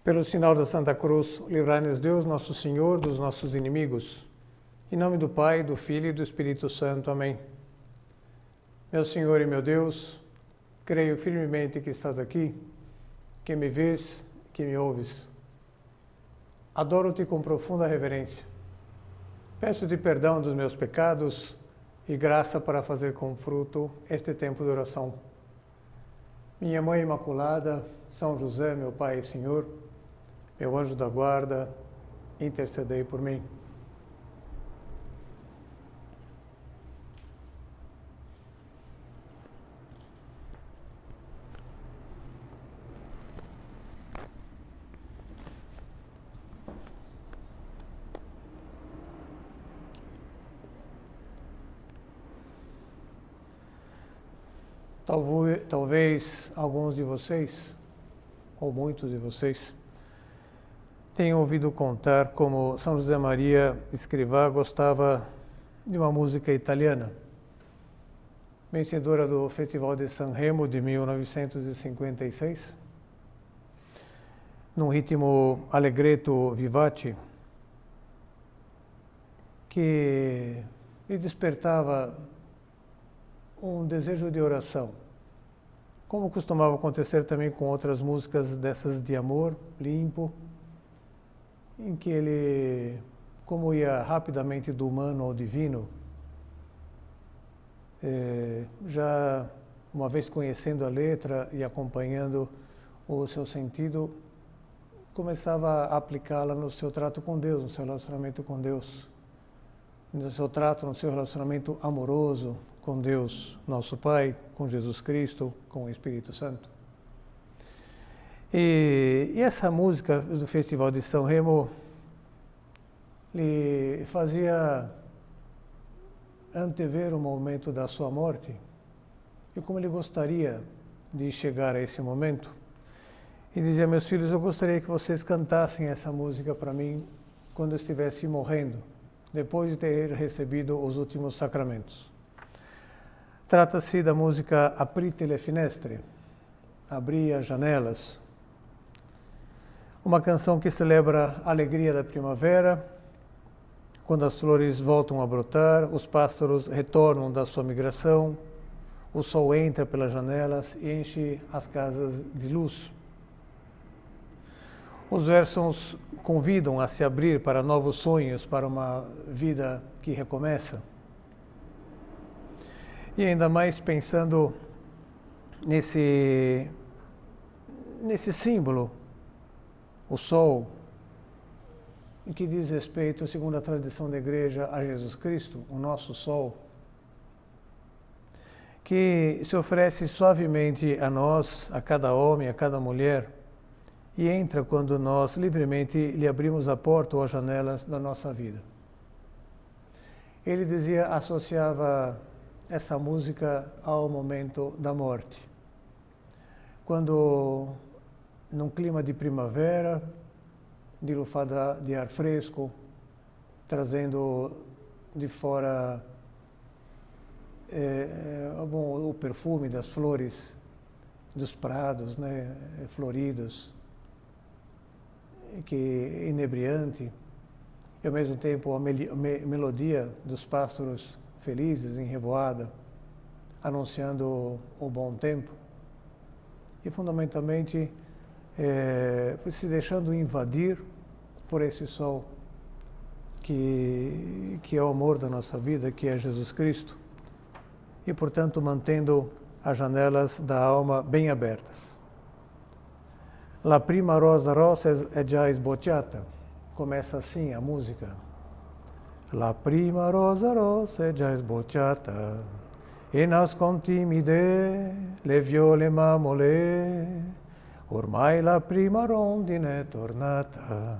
Pelo sinal da Santa Cruz, livrai-nos Deus, nosso Senhor, dos nossos inimigos. Em nome do Pai, do Filho e do Espírito Santo. Amém. Meu Senhor e meu Deus, creio firmemente que estás aqui, que me vês, que me ouves. Adoro-te com profunda reverência. Peço-te perdão dos meus pecados e graça para fazer com fruto este tempo de oração. Minha Mãe Imaculada, São José, meu Pai e Senhor, meu anjo da guarda, intercedei por mim. Talvez alguns de vocês, ou muitos de vocês, tenham ouvido contar como São José Maria Escrivá gostava de uma música italiana, vencedora do Festival de Sanremo de 1956, num ritmo allegretto vivace, que lhe despertava um desejo de oração, como costumava acontecer também com outras músicas dessas de amor limpo, em que ele, como ia rapidamente do humano ao divino, já uma vez conhecendo a letra e acompanhando o seu sentido, começava a aplicá-la no seu trato com Deus, no seu relacionamento com Deus, no seu trato, no seu relacionamento amoroso com Deus, nosso Pai, com Jesus Cristo, com o Espírito Santo. E essa música do Festival de Sanremo lhe fazia antever o momento da sua morte e como ele gostaria de chegar a esse momento. E dizia: meus filhos, eu gostaria que vocês cantassem essa música para mim quando eu estivesse morrendo, depois de ter recebido os últimos sacramentos. Trata-se da música Aprite le finestre, Abri as janelas, uma canção que celebra a alegria da primavera, quando as flores voltam a brotar, os pássaros retornam da sua migração, o sol entra pelas janelas e enche as casas de luz. Os versos convidam a se abrir para novos sonhos, para uma vida que recomeça. E ainda mais pensando nesse símbolo, o sol, em que diz respeito, segundo a tradição da Igreja, a Jesus Cristo, o nosso sol, que se oferece suavemente a nós, a cada homem, a cada mulher, e entra quando nós livremente lhe abrimos a porta ou as janelas da nossa vida. Ele dizia, associava essa música ao momento da morte, quando, num clima de primavera, de lufada de ar fresco, trazendo de fora o perfume das flores, dos prados, né, floridos, que é inebriante, e ao mesmo tempo a melodia dos pássaros felizes em revoada, anunciando o bom tempo, e fundamentalmente se deixando invadir por esse sol que é o amor da nossa vida, que é Jesus Cristo, e portanto mantendo as janelas da alma bem abertas. La prima rosa rossa è già sbocciata, começa assim a música. La prima rosa rossa è già sbocciata e nascontimide le viole mamole. Ormai la prima rondine è tornata,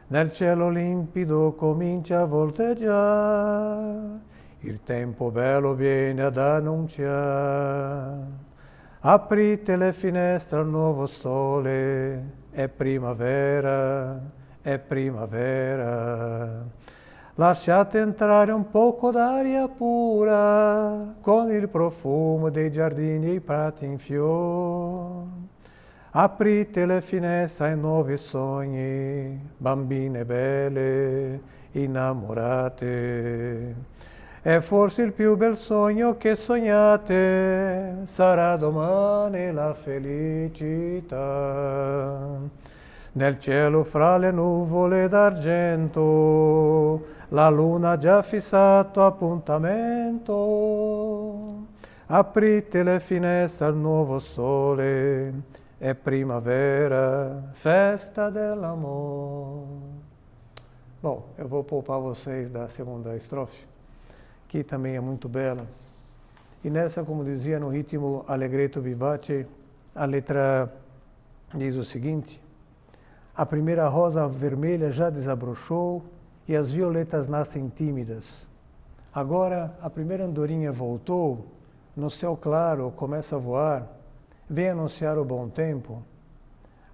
nel cielo limpido comincia a volteggiare, il tempo bello viene ad annunciare. Aprite le finestre al nuovo sole, è primavera, è primavera. Lasciate entrare un poco d'aria pura, con il profumo dei giardini e i prati in fior. Aprite le finestre ai nuovi sogni, bambine belle, innamorate. E forse il più bel sogno che sognate sarà domani la felicità. Nel cielo fra le nuvole d'argento, la luna ha già fissato appuntamento. Aprite le finestre al nuovo sole, è primavera, festa dell'amor. Bom, eu vou poupar vocês da segunda estrofe, que também é muito bela. E nessa, como dizia, no ritmo allegretto vivace, a letra diz o seguinte: a primeira rosa vermelha já desabrochou e as violetas nascem tímidas. Agora a primeira andorinha voltou, no céu claro começa a voar, vem anunciar o bom tempo.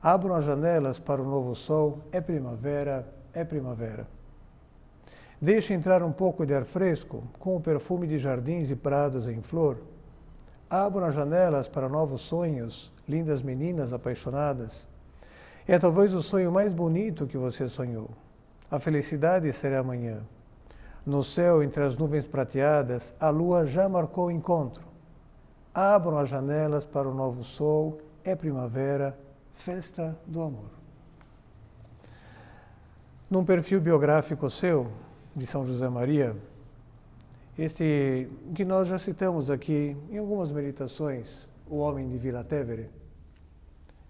Abram as janelas para o novo sol, é primavera, é primavera. Deixe entrar um pouco de ar fresco, com o perfume de jardins e prados em flor. Abram as janelas para novos sonhos, lindas meninas apaixonadas. É talvez o sonho mais bonito que você sonhou. A felicidade será amanhã. No céu, entre as nuvens prateadas, a lua já marcou o encontro. Abram as janelas para o novo sol, é primavera, festa do amor. Num perfil biográfico seu, de São José Maria, este que nós já citamos aqui em algumas meditações, o homem de Vila Tevere.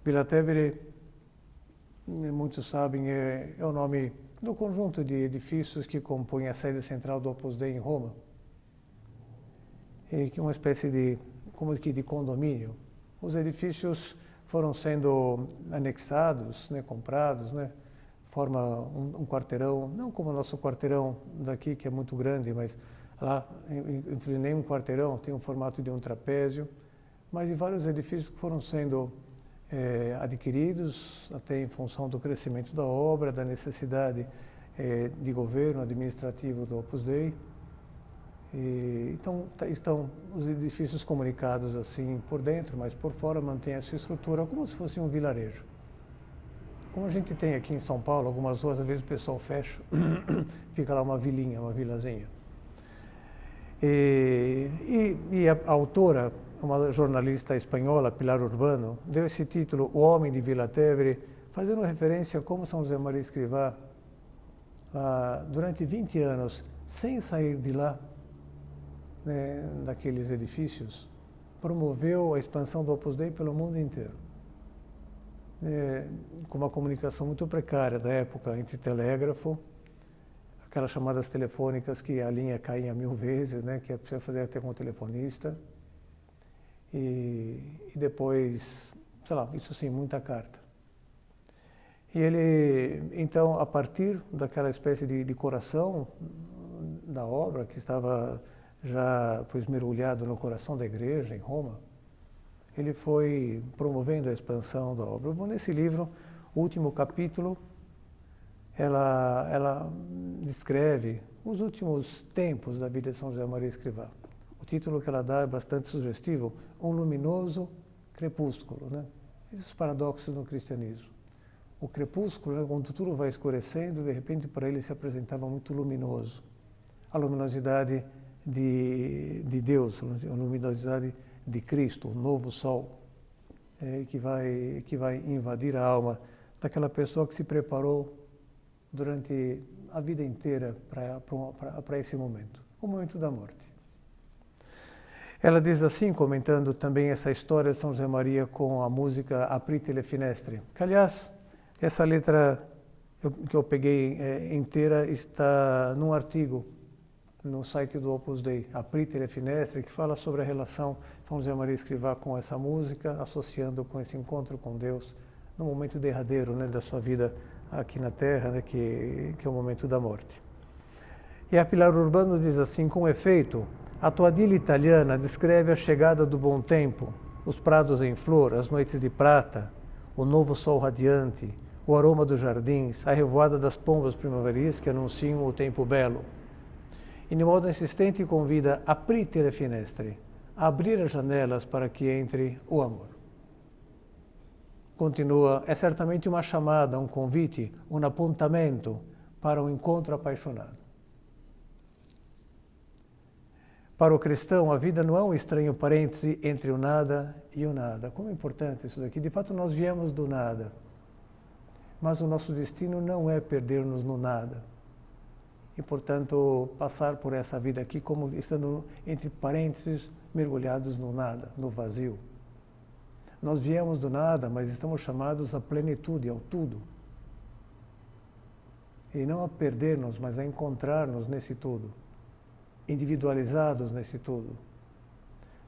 Vila Tevere, muitos sabem, é o nome do conjunto de edifícios que compõem a sede central do Opus Dei em Roma, e que é uma espécie de condomínio. Os edifícios foram sendo anexados, comprados, forma um quarteirão, não como o nosso quarteirão daqui, que é muito grande, mas lá, entre nenhum quarteirão, tem um formato de um trapézio, mas em vários edifícios que foram sendo adquiridos, até em função do crescimento da obra, da necessidade de governo administrativo do Opus Dei. Então, estão os edifícios comunicados assim por dentro, mas por fora mantém a sua estrutura como se fosse um vilarejo. Como a gente tem aqui em São Paulo, algumas ruas, às vezes o pessoal fecha, fica lá uma vilinha, uma vilazinha. E a autora, uma jornalista espanhola, Pilar Urbano, deu esse título, O Homem de Vila Tevere, fazendo referência a como São José Maria Escrivá, durante 20 anos, sem sair de lá, daqueles edifícios, promoveu a expansão do Opus Dei pelo mundo inteiro. Com uma comunicação muito precária da época entre telégrafo, aquelas chamadas telefônicas que a linha caía 1000 vezes, que é preciso fazer até com o telefonista, e depois, sei lá, isso sim, muita carta. E ele, então, a partir daquela espécie de coração da obra, que estava já mergulhado no coração da igreja, em Roma, ele foi promovendo a expansão da obra. Bom, nesse livro, o último capítulo, ela descreve os últimos tempos da vida de São José Maria Escrivá. O título que ela dá é bastante sugestivo, Um Luminoso Crepúsculo. Esses os paradoxos no cristianismo. O crepúsculo, quando tudo vai escurecendo, de repente para ele se apresentava muito luminoso. A luminosidade de Deus, a luminosidade de Cristo, o novo sol, que vai invadir a alma daquela pessoa que se preparou durante a vida inteira para esse momento, o momento da morte. Ela diz assim, comentando também essa história de São José Maria com a música Aprite le finestre, que aliás, essa letra que eu peguei inteira está num artigo no site do Opus Dei, Aprite le finestre, que fala sobre a relação de São José Maria Escrivá com essa música, associando com esse encontro com Deus, no momento derradeiro da sua vida aqui na Terra, que é o momento da morte. E a Pilar Urbano diz assim, com efeito, a toadilha italiana descreve a chegada do bom tempo, os prados em flor, as noites de prata, o novo sol radiante, o aroma dos jardins, a revoada das pombas primaveris que anunciam o tempo belo. E de modo insistente convida a aprire le finestre, a abrir as janelas para que entre o amor. continua, é certamente uma chamada, um convite, um apontamento para um encontro apaixonado. Para o cristão, a vida não é um estranho parêntese entre o nada e o nada. Como é importante isso daqui. De fato, nós viemos do nada. Mas o nosso destino não é perder-nos no nada. E, portanto, passar por essa vida aqui como estando entre parênteses, mergulhados no nada, no vazio. Nós viemos do nada, mas estamos chamados à plenitude, ao tudo. E não a perder-nos, mas a encontrar-nos nesse tudo. Individualizados nesse tudo.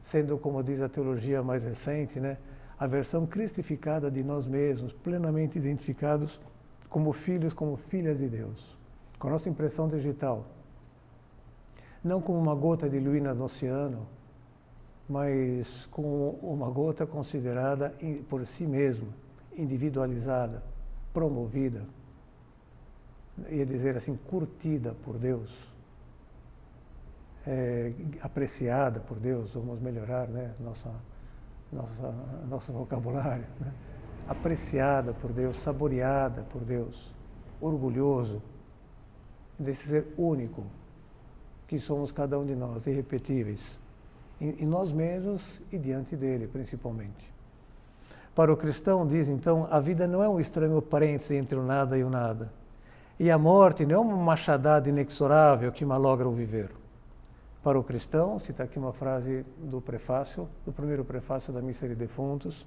Sendo, como diz a teologia mais recente, né, a versão cristificada de nós mesmos, plenamente identificados como filhos, como filhas de Deus. Com a nossa impressão digital. Não como uma gota diluída no oceano, mas como uma gota considerada por si mesma, individualizada, promovida, ia dizer assim, curtida por Deus, apreciada por Deus, vamos melhorar, né, nosso vocabulário, né? Apreciada por Deus, saboreada por Deus, orgulhoso desse ser único que somos cada um de nós, irrepetíveis, em nós mesmos e diante dele, principalmente. Para o cristão, diz então, a vida não é um estranho parêntese entre o nada e o nada. E a morte não é uma machadada inexorável que malogra o viver. Para o cristão, cita aqui uma frase do prefácio, do primeiro prefácio da Missa de Defuntos,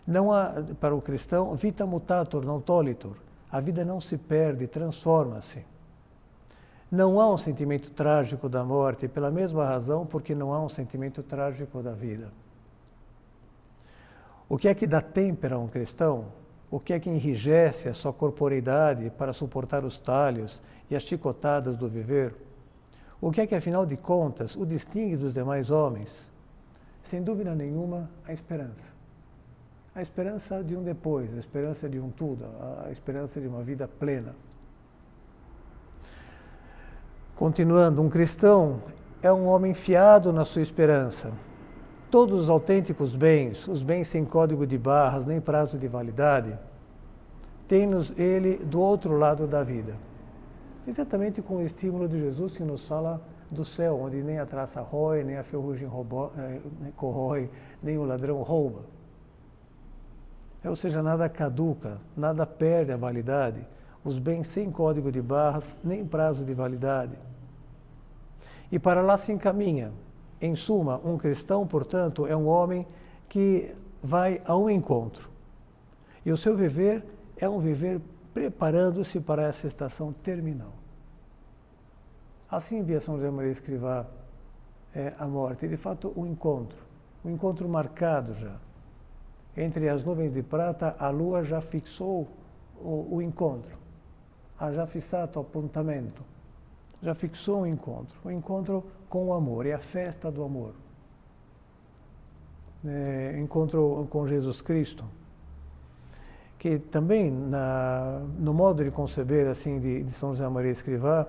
não há, para o cristão, vita mutator, non tolitur. A vida não se perde, transforma-se. Não há um sentimento trágico da morte, pela mesma razão porque não há um sentimento trágico da vida. O que é que dá têmpera a um cristão? O que é que enrijece a sua corporeidade para suportar os talhos e as chicotadas do viver? O que é que, afinal de contas, o distingue dos demais homens? Sem dúvida nenhuma, a esperança. A esperança de um depois, a esperança de um tudo, a esperança de uma vida plena. Continuando, um cristão é um homem fiado na sua esperança. Todos os autênticos bens, os bens sem código de barras nem prazo de validade, tem-nos ele do outro lado da vida. Exatamente com o estímulo de Jesus que nos fala do céu, onde nem a traça rói, nem a ferrugem corrói, nem o ladrão rouba. Ou seja, nada caduca, nada perde a validade. Os bens sem código de barras, nem prazo de validade. E para lá se encaminha. Em suma, um cristão, portanto, é um homem que vai a um encontro. E o seu viver é um viver preparando-se para essa estação terminal. Assim via São José Maria Escrivá a morte. E, de fato, um encontro marcado já. Entre as nuvens de prata, a lua já fixou o encontro. Ha già fissato appuntamento. Já fixou o encontro com o amor, é a festa do amor. Encontro com Jesus Cristo, que também no modo de conceber assim de São José Maria Escrivá,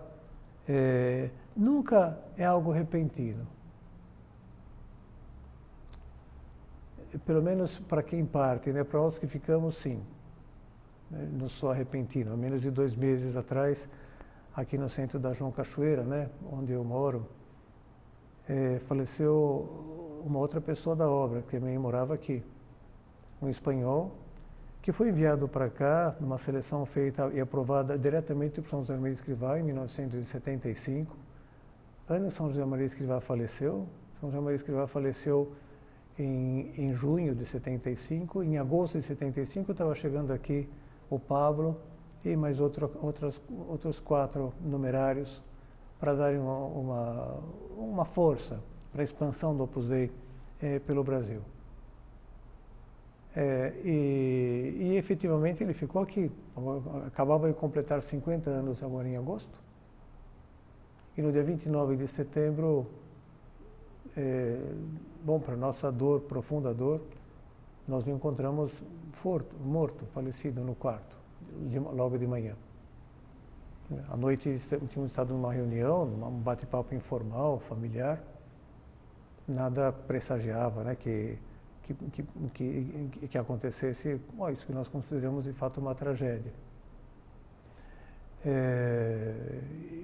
nunca é algo repentino. Pelo menos para quem parte, né? Para nós que ficamos, sim. Não sou repentino. Há menos de 2 meses atrás, aqui no centro da João Cachoeira, né, onde eu moro, faleceu uma outra pessoa da obra, que também morava aqui. Um espanhol, que foi enviado para cá, numa seleção feita e aprovada diretamente por São José Maria Escrivá, em 1975. Ano que São José Maria Escrivá faleceu. São José Maria Escrivá faleceu em junho de 75. Em agosto de 75, estava chegando aqui o Pablo e mais outros 4 numerários para darem uma força para a expansão do Opus Dei pelo Brasil. E efetivamente ele ficou aqui. Acabava de completar 50 anos agora em agosto. E no dia 29 de setembro, bom, para nossa dor, profunda dor, nós o encontramos morto, falecido no quarto, logo de manhã. À noite tínhamos estado numa reunião, um bate-papo informal, familiar. Nada pressagiava, né, que que acontecesse isso que nós consideramos de fato uma tragédia.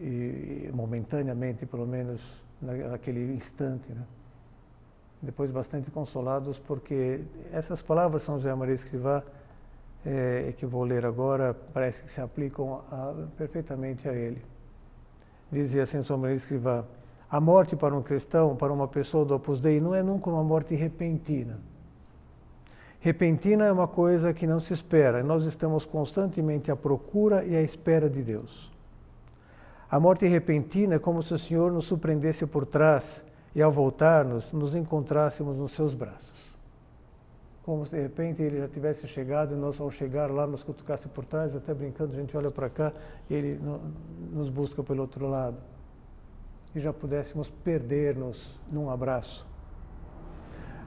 E momentaneamente, pelo menos naquele instante, né? Depois bastante consolados, porque essas palavras de São José Maria Escrivá, que vou ler agora, parece que se aplicam perfeitamente a ele. Dizia assim São Maria Escrivá: a morte para um cristão, para uma pessoa do Opus Dei, não é nunca uma morte repentina. Repentina é uma coisa que não se espera, e nós estamos constantemente à procura e à espera de Deus. A morte repentina é como se o Senhor nos surpreendesse por trás e, ao voltarmos, nos encontrássemos nos seus braços. Como se de repente ele já tivesse chegado e nós, ao chegar lá, nos cutucasse por trás, até brincando, a gente olha para cá e ele nos busca pelo outro lado. E já pudéssemos perder-nos num abraço.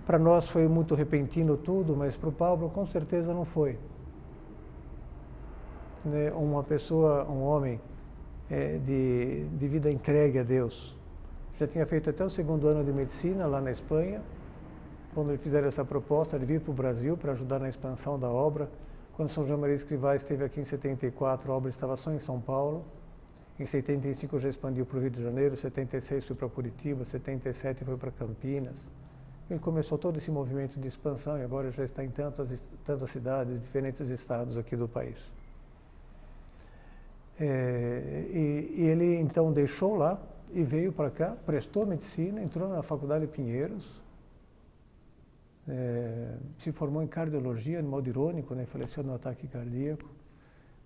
Para nós foi muito repentino tudo, mas para o Pablo com certeza não foi. Uma pessoa, um homem de vida entregue a Deus. Já tinha feito até o 2º ano de medicina lá na Espanha, quando ele fizeram essa proposta de vir para o Brasil para ajudar na expansão da obra. Quando São João Maria Escrivá esteve aqui em 74, a obra estava só em São Paulo. Em 75 já expandiu para o Rio de Janeiro, 76 foi para Curitiba, 77 foi para Campinas. Ele começou todo esse movimento de expansão e agora já está em tantas cidades, diferentes estados aqui do país. E ele então deixou lá e veio para cá, prestou medicina, entrou na Faculdade de Pinheiros, se formou em cardiologia, de modo irônico, né? Faleceu no ataque cardíaco,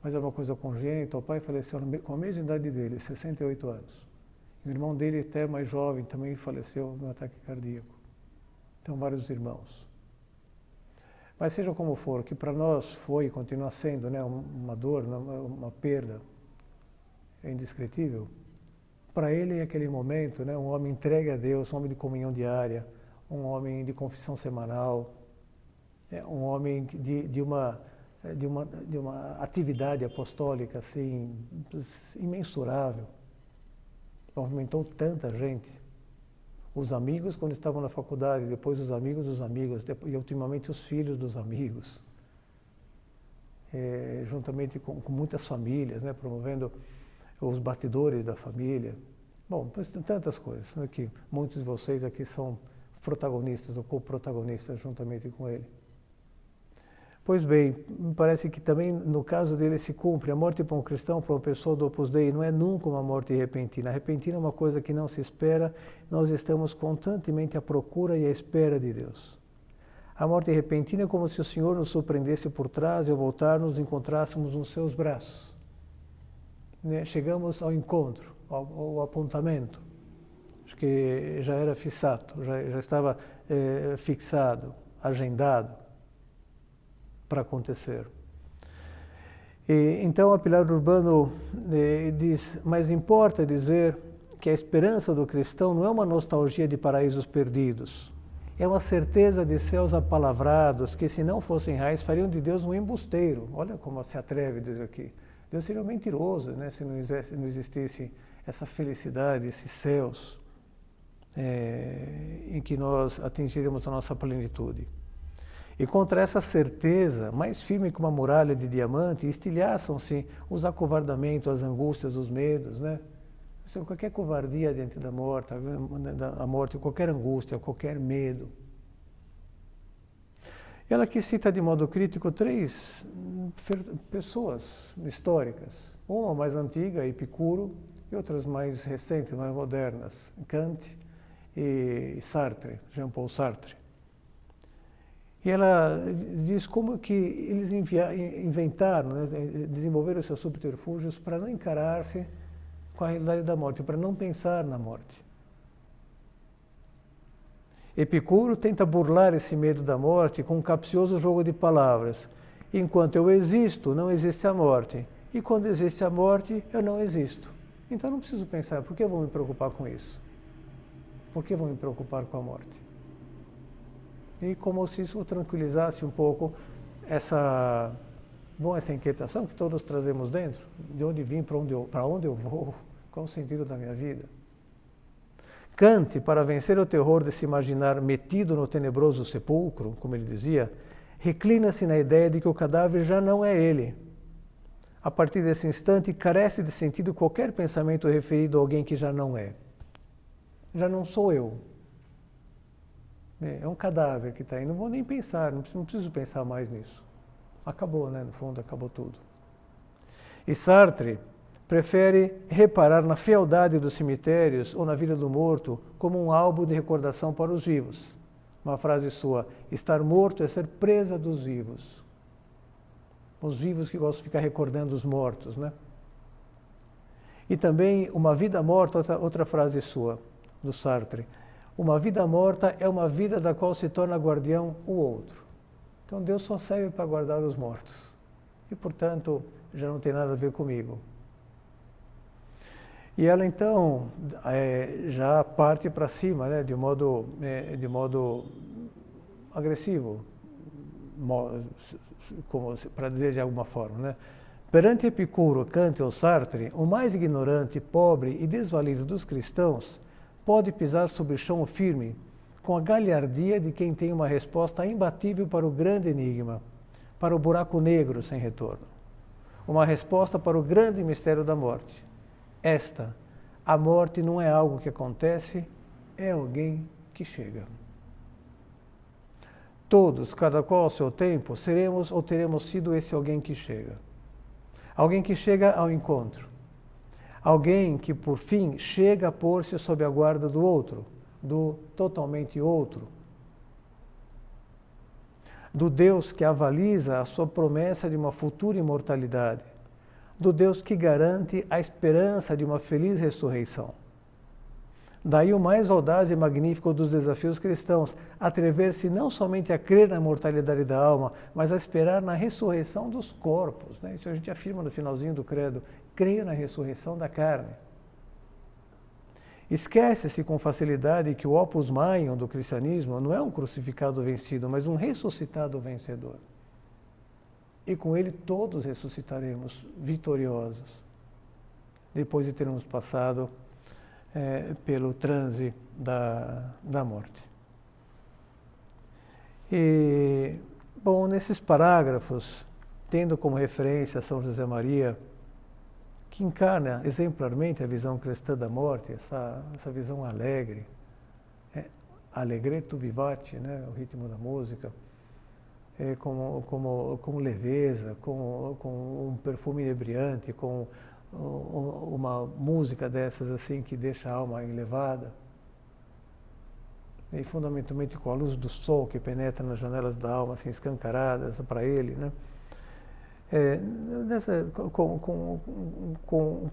mas é uma coisa congênita. O pai faleceu com a mesma idade dele, 68 anos. E o irmão dele, até mais jovem, também faleceu no ataque cardíaco. Então, vários irmãos. Mas seja como for, que para nós foi e continua sendo, né, uma dor, uma perda indescritível, para ele, naquele momento, né, um homem entregue a Deus, um homem de comunhão diária, um homem de confissão semanal, um homem de uma atividade apostólica assim, imensurável, movimentou tanta gente. Os amigos, quando estavam na faculdade, depois os amigos dos amigos, e ultimamente os filhos dos amigos, juntamente com muitas famílias, né, promovendo os bastidores da família. Bom, tantas coisas, né, que muitos de vocês aqui são protagonistas ou co-protagonistas juntamente com ele. Pois bem, me parece que também no caso dele se cumpre. A morte para um cristão, para uma pessoa do Opus Dei, não é nunca uma morte repentina. A repentina é uma coisa que não se espera, nós estamos constantemente à procura e à espera de Deus. A morte repentina é como se o Senhor nos surpreendesse por trás e ao voltar nos encontrássemos nos seus braços. Chegamos ao encontro, ao apontamento. Acho que já era fissato, já estava fixado, agendado para acontecer. Então, a Pilar Urbano diz: mas importa dizer que a esperança do cristão não é uma nostalgia de paraísos perdidos, é uma certeza de céus apalavrados que, se não fossem reais, fariam de Deus um embusteiro. Olha como se atreve a dizer aqui. Deus seria um mentiroso, né, se não existisse essa felicidade, esses céus em que nós atingiremos a nossa plenitude. E contra essa certeza, mais firme que uma muralha de diamante, estilhaçam-se os acovardamentos, as angústias, os medos, né? Qualquer covardia diante da morte, qualquer angústia, qualquer medo. Ela aqui cita de modo crítico 3 pessoas históricas, uma mais antiga, Epicuro, e outras mais recentes, mais modernas, Kant e Sartre, Jean-Paul Sartre. E ela diz como que eles inventaram, né, desenvolveram seus subterfúgios para não encarar-se com a realidade da morte, para não pensar na morte. Epicuro tenta burlar esse medo da morte com um capcioso jogo de palavras. Enquanto eu existo, não existe a morte. E quando existe a morte, eu não existo. Então eu não preciso pensar, por que eu vou me preocupar com isso? Por que vou me preocupar com a morte? E como se isso tranquilizasse um pouco essa inquietação que todos trazemos dentro. De onde vim, para onde eu vou, qual o sentido da minha vida? Kant, para vencer o terror de se imaginar metido no tenebroso sepulcro, como ele dizia, reclina-se na ideia de que o cadáver já não é ele. A partir desse instante, carece de sentido qualquer pensamento referido a alguém que já não é. Já não sou eu. É um cadáver que está aí. Não vou nem pensar, não preciso pensar mais nisso. Acabou, né? No fundo, acabou tudo. E Sartre prefere reparar na fealdade dos cemitérios ou na vida do morto como um álbum de recordação para os vivos. Uma frase sua: estar morto é ser presa dos vivos. Os vivos que gostam de ficar recordando os mortos, né? E também uma vida morta, outra frase sua, do Sartre. Uma vida morta é uma vida da qual se torna guardião o outro. Então Deus só serve para guardar os mortos. E, portanto, já não tem nada a ver comigo. E ela, então, já parte para cima, né, de modo agressivo, para dizer de alguma forma, né? Perante Epicuro, Kant ou Sartre, o mais ignorante, pobre e desvalido dos cristãos pode pisar sobre chão firme, com a galhardia de quem tem uma resposta imbatível para o grande enigma, para o buraco negro sem retorno. Uma resposta para o grande mistério da morte. A morte não é algo que acontece, é alguém que chega. Todos, cada qual ao seu tempo, seremos ou teremos sido esse alguém que chega. Alguém que chega ao encontro. Alguém que, por fim, chega a pôr-se sob a guarda do outro, do totalmente outro. Do Deus que avaliza a sua promessa de uma futura imortalidade. Do Deus que garante a esperança de uma feliz ressurreição. Daí o mais audaz e magnífico dos desafios cristãos, atrever-se não somente a crer na imortalidade da alma, mas a esperar na ressurreição dos corpos, né? Isso a gente afirma no finalzinho do credo, creio na ressurreição da carne. Esquece-se com facilidade que o opus maior do cristianismo não é um crucificado vencido, mas um ressuscitado vencedor. E com ele todos ressuscitaremos vitoriosos, depois de termos passado pelo transe da morte. E, bom, nesses parágrafos, tendo como referência São José Maria, que encarna exemplarmente a visão cristã da morte, essa visão alegre, allegretto vivace, né, o ritmo da música, com leveza, com um perfume inebriante, com uma música dessas assim que deixa a alma elevada, e fundamentalmente com a luz do sol que penetra nas janelas da alma, assim escancaradas para ele, né?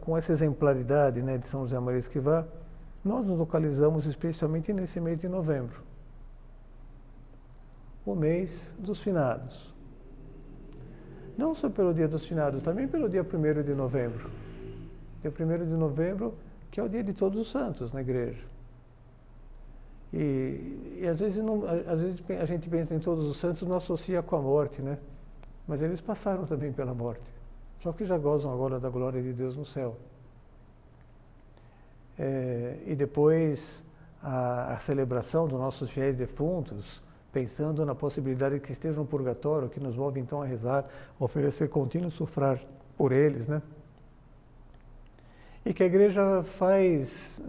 Com essa exemplaridade, né, de São José Maria Escrivá, nós nos localizamos especialmente nesse mês de novembro, o mês dos finados. Não só pelo dia dos finados, também pelo dia 1º de novembro. Dia 1º de novembro, que é o dia de todos os santos na igreja. E às vezes a gente pensa em todos os santos, não associa com a morte, né? Mas eles passaram também pela morte, só que já gozam agora da glória de Deus no céu. E depois a celebração dos nossos fiéis defuntos, pensando na possibilidade de que estejam no purgatório, que nos move então a rezar, a oferecer contínuo sufrágio por eles, né? E que a igreja faz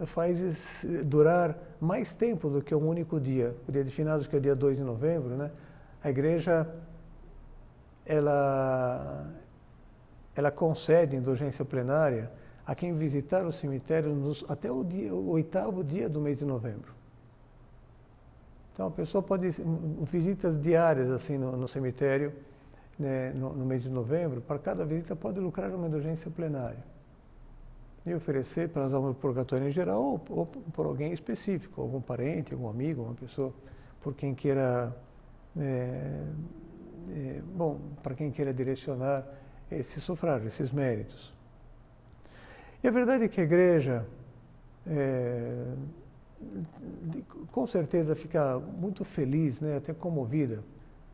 durar mais tempo do que um único dia. O dia de finados, que é o dia 2 de novembro, né? A igreja ela concede indulgência plenária a quem visitar o cemitério até o 8º dia do mês de novembro. Então a pessoa pode visitas diárias assim no cemitério, né, no mês de novembro. Para cada visita pode lucrar uma indulgência plenária e oferecer para as almas do purgatório em geral ou por alguém específico, algum parente, algum amigo, uma pessoa por quem queira para quem queira direcionar esse sufrágio, esses méritos. E a verdade é que a igreja com certeza fica muito feliz, né, até comovida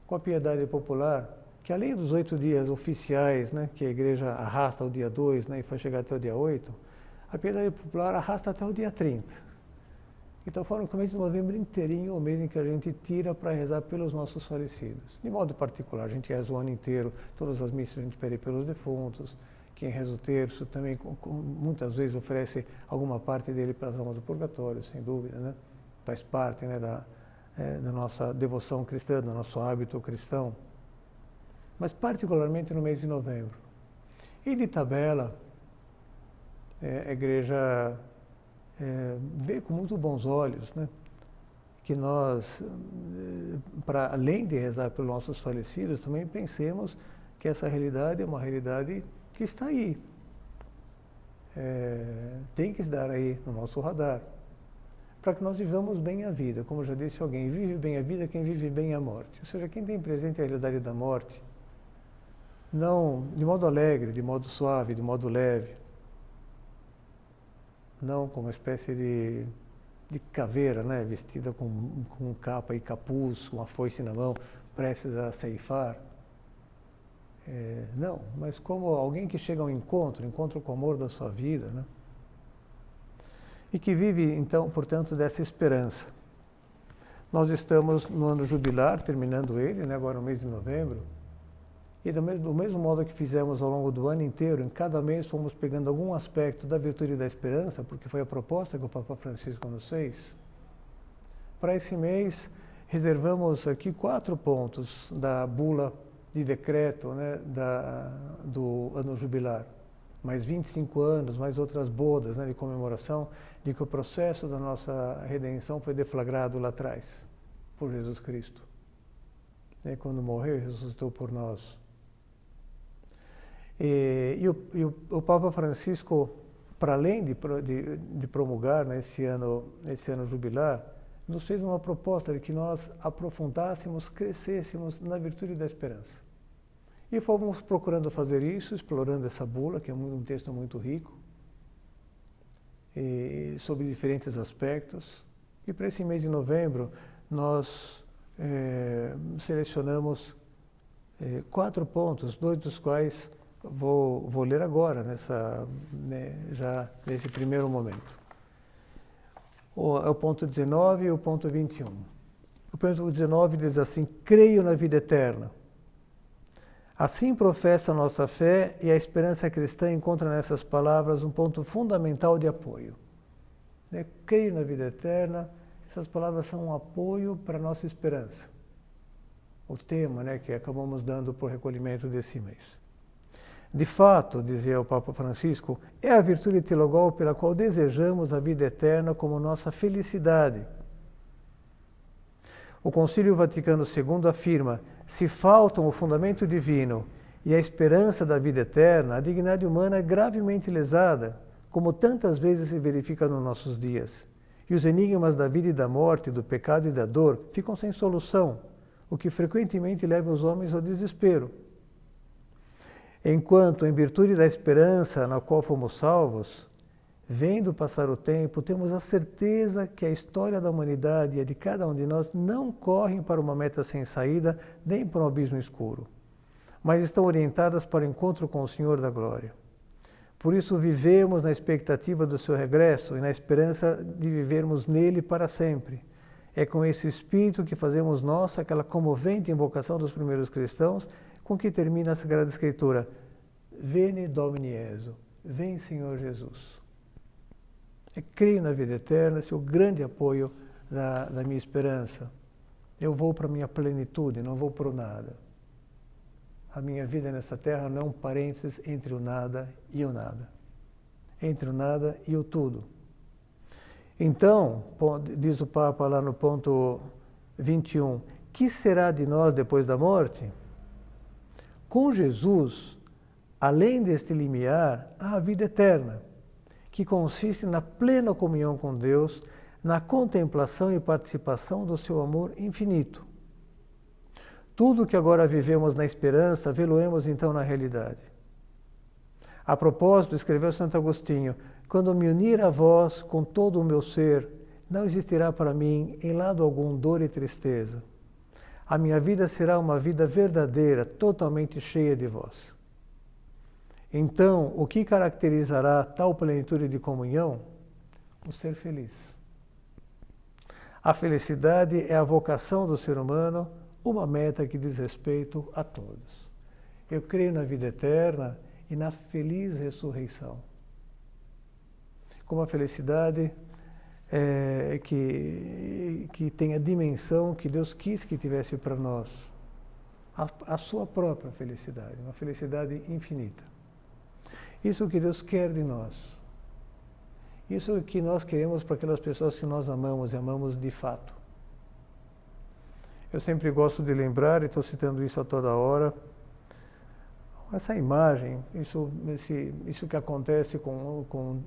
com a piedade popular, que além dos 8 dias oficiais, né, que a igreja arrasta ao dia 2, né, e vai chegar até o dia 8, a piedade popular arrasta até o dia 30. Então foi no começo de novembro inteirinho o mês em que a gente tira para rezar pelos nossos falecidos. De modo particular, a gente reza o ano inteiro, todas as missas a gente pede pelos defuntos. Quem reza o terço também muitas vezes oferece alguma parte dele para as almas do purgatório, sem dúvida, né? Faz parte, né, da nossa devoção cristã, do nosso hábito cristão. Mas particularmente no mês de novembro. E de tabela, a igreja vê com muito bons olhos, né, que nós, para além de rezar pelos nossos falecidos, também pensemos que essa realidade é uma realidade que está aí. Tem que estar aí no nosso radar, para que nós vivamos bem a vida. Como já disse alguém, vive bem a vida quem vive bem a morte. Ou seja, quem tem presente a realidade da morte, não de modo alegre, de modo suave, de modo leve, não como uma espécie de caveira, né, vestida com capa e capuz, com uma foice na mão, prestes a ceifar. Não, mas como alguém que chega ao encontro com o amor da sua vida, né? E que vive, então, portanto, dessa esperança. Nós estamos no ano jubilar, terminando ele, né, agora no mês de novembro, e do mesmo modo que fizemos ao longo do ano inteiro, em cada mês fomos pegando algum aspecto da virtude da esperança, porque foi a proposta que o Papa Francisco nos fez. Para esse mês, reservamos aqui 4 pontos da bula de decreto, né, do ano jubilar. Mais 25 anos, mais outras bodas, né, de comemoração de que o processo da nossa redenção foi deflagrado lá atrás, por Jesus Cristo. Quando morreu, ressuscitou por nós. E o Papa Francisco, para além de promulgar, né, esse ano jubilar, nos fez uma proposta de que nós aprofundássemos, crescêssemos na virtude da esperança. E fomos procurando fazer isso, explorando essa bula, que é um texto muito rico, sobre diferentes aspectos. E para esse mês de novembro, nós selecionamos 4 pontos, 2 dos quais vou ler agora, já nesse primeiro momento. É o ponto 19 e o ponto 21. O ponto 19 diz assim: creio na vida eterna. Assim professa a nossa fé, e a esperança cristã encontra nessas palavras um ponto fundamental de apoio. Creio na vida eterna, essas palavras são um apoio para a nossa esperança. O tema, né, que acabamos dando para o recolhimento desse mês. De fato, dizia o Papa Francisco, é a virtude teologal pela qual desejamos a vida eterna como nossa felicidade. O Concílio Vaticano II afirma: se faltam o fundamento divino e a esperança da vida eterna, a dignidade humana é gravemente lesada, como tantas vezes se verifica nos nossos dias. E os enigmas da vida e da morte, do pecado e da dor, ficam sem solução, o que frequentemente leva os homens ao desespero. Enquanto, em virtude da esperança na qual fomos salvos, vendo passar o tempo, temos a certeza que a história da humanidade e a de cada um de nós não correm para uma meta sem saída, nem para um abismo escuro, mas estão orientadas para o encontro com o Senhor da Glória. Por isso vivemos na expectativa do seu regresso e na esperança de vivermos nele para sempre. É com esse espírito que fazemos nossa aquela comovente invocação dos primeiros cristãos, com que termina a Sagrada Escritura: Veni Domini Iesu, vem Senhor Jesus. Creio na vida eterna, esse é o grande apoio da minha esperança. Eu vou para a minha plenitude, não vou para o nada. A minha vida nessa terra não é um parênteses entre o nada e o nada. Entre o nada e o tudo. Então, diz o Papa lá no ponto 21, que será de nós depois da morte? Com Jesus, além deste limiar, há a vida eterna, que consiste na plena comunhão com Deus, na contemplação e participação do seu amor infinito. Tudo que agora vivemos na esperança, vê-lo-emos então na realidade. A propósito, escreveu Santo Agostinho: quando me unir a vós com todo o meu ser, não existirá para mim, em lado algum, dor e tristeza. A minha vida será uma vida verdadeira, totalmente cheia de vós. Então, o que caracterizará tal plenitude de comunhão? O ser feliz. A felicidade é a vocação do ser humano, uma meta que diz respeito a todos. Eu creio na vida eterna e na feliz ressurreição. Como a felicidade que tem a dimensão que Deus quis que tivesse para nós, a sua própria felicidade, uma felicidade infinita. Isso que Deus quer de nós. Isso que nós queremos para aquelas pessoas que nós amamos e amamos de fato. Eu sempre gosto de lembrar, e estou citando isso a toda hora, essa imagem, isso que acontece com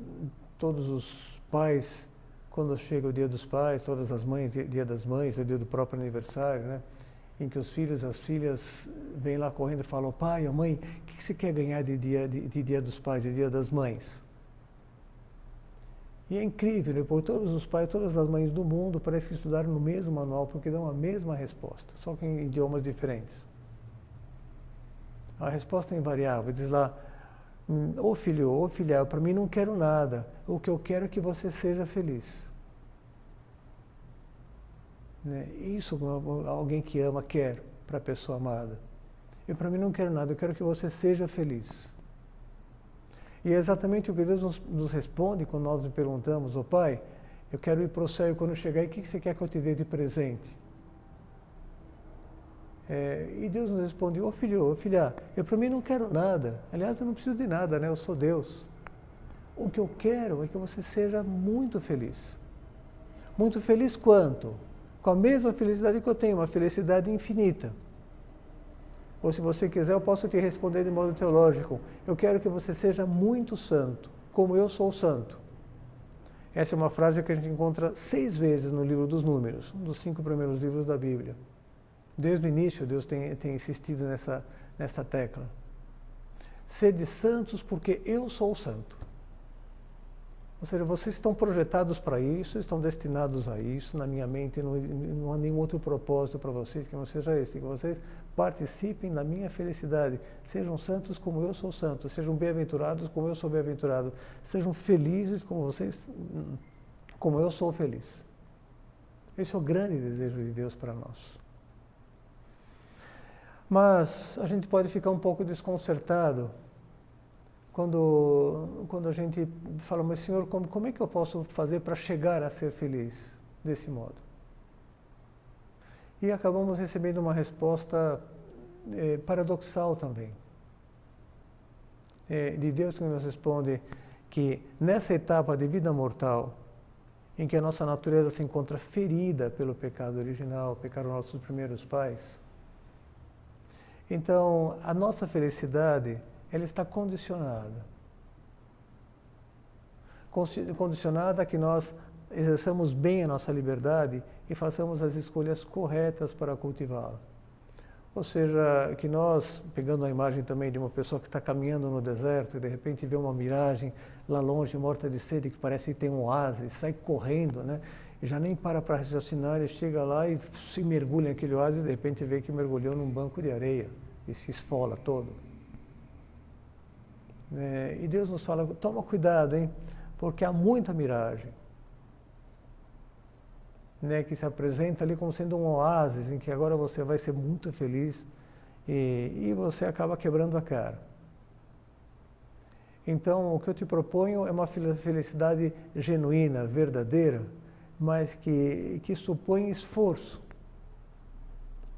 todos os pais, quando chega o Dia dos Pais, todas as mães, Dia das Mães, o dia do próprio aniversário, né? Em que os filhos, as filhas vêm lá correndo e falam: pai ou mãe, o que você quer ganhar de Dia dos Pais e Dia das Mães? E é incrível, né? Porque todos os pais, todas as mães do mundo parecem que estudaram no mesmo manual, porque dão a mesma resposta, só que em idiomas diferentes. A resposta é invariável, diz lá: ô filho, ô filha, para mim não quero nada, o que eu quero é que você seja feliz. Né? Isso alguém que ama quer para a pessoa amada. Eu para mim não quero nada, eu quero que você seja feliz. E é exatamente o que Deus nos responde quando nós nos perguntamos: ô pai, eu quero ir para o céu e quando eu chegar, o que você quer que eu te dê de presente? E Deus nos responde: ô filho, ô filha, eu para mim não quero nada. Aliás, eu não preciso de nada, né? Eu sou Deus. O que eu quero é que você seja muito feliz. Muito feliz quanto? Com a mesma felicidade que eu tenho, uma felicidade infinita. Ou se você quiser, eu posso te responder de modo teológico: eu quero que você seja muito santo, como eu sou santo. Essa é uma frase que a gente encontra 6 vezes no livro dos Números, um dos 5 primeiros livros da Bíblia. Desde o início, Deus tem insistido nessa tecla. Sede santos porque eu sou santo. Ou seja, vocês estão projetados para isso, estão destinados a isso. Na minha mente não há nenhum outro propósito para vocês que não seja esse, que vocês participem da minha felicidade. Sejam santos como eu sou santo, sejam bem-aventurados como eu sou bem-aventurado, sejam felizes como eu sou feliz. Esse é o grande desejo de Deus para nós. Mas a gente pode ficar um pouco desconcertado quando a gente fala: mas Senhor, como é que eu posso fazer para chegar a ser feliz desse modo? E acabamos recebendo uma resposta paradoxal também. De Deus, que nos responde que nessa etapa de vida mortal, em que a nossa natureza se encontra ferida pelo pecado original, o pecado dos nossos primeiros pais, então a nossa felicidade, ela está condicionada. Condicionada a que nós exerçamos bem a nossa liberdade e façamos as escolhas corretas para cultivá-la. Ou seja, que nós, pegando a imagem também de uma pessoa que está caminhando no deserto e de repente vê uma miragem lá longe, morta de sede, que parece que tem um oásis, sai correndo, né? E já nem para raciocinar, ele chega lá e se mergulha naquele oásis e de repente vê que mergulhou num banco de areia e se esfola todo. E Deus nos fala: toma cuidado, hein? Porque há muita miragem, né, que se apresenta ali como sendo um oásis em que agora você vai ser muito feliz e você acaba quebrando a cara. Então, o que eu te proponho é uma felicidade genuína, verdadeira, mas que supõe esforço.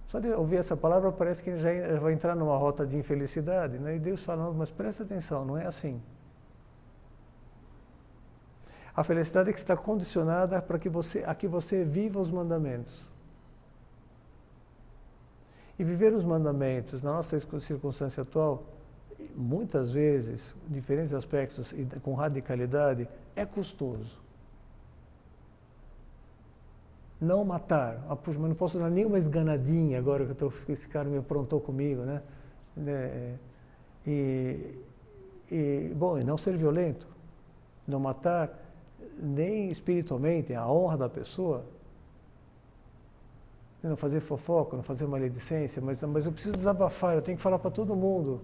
Só de ouvir essa palavra parece que já vai entrar numa rota de infelicidade, né? E Deus fala: mas presta atenção, não é assim. A felicidade é que está condicionada para que você viva os mandamentos. E viver os mandamentos, na nossa circunstância atual, muitas vezes, em diferentes aspectos e com radicalidade, é custoso. Não matar. Ah, puxa, mas não posso dar nenhuma esganadinha agora que esse cara me aprontou comigo, né? Bom, e não ser violento. Não matar nem espiritualmente a honra da pessoa. Não fazer fofoca, não fazer maledicência, mas eu preciso desabafar, eu tenho que falar para todo mundo.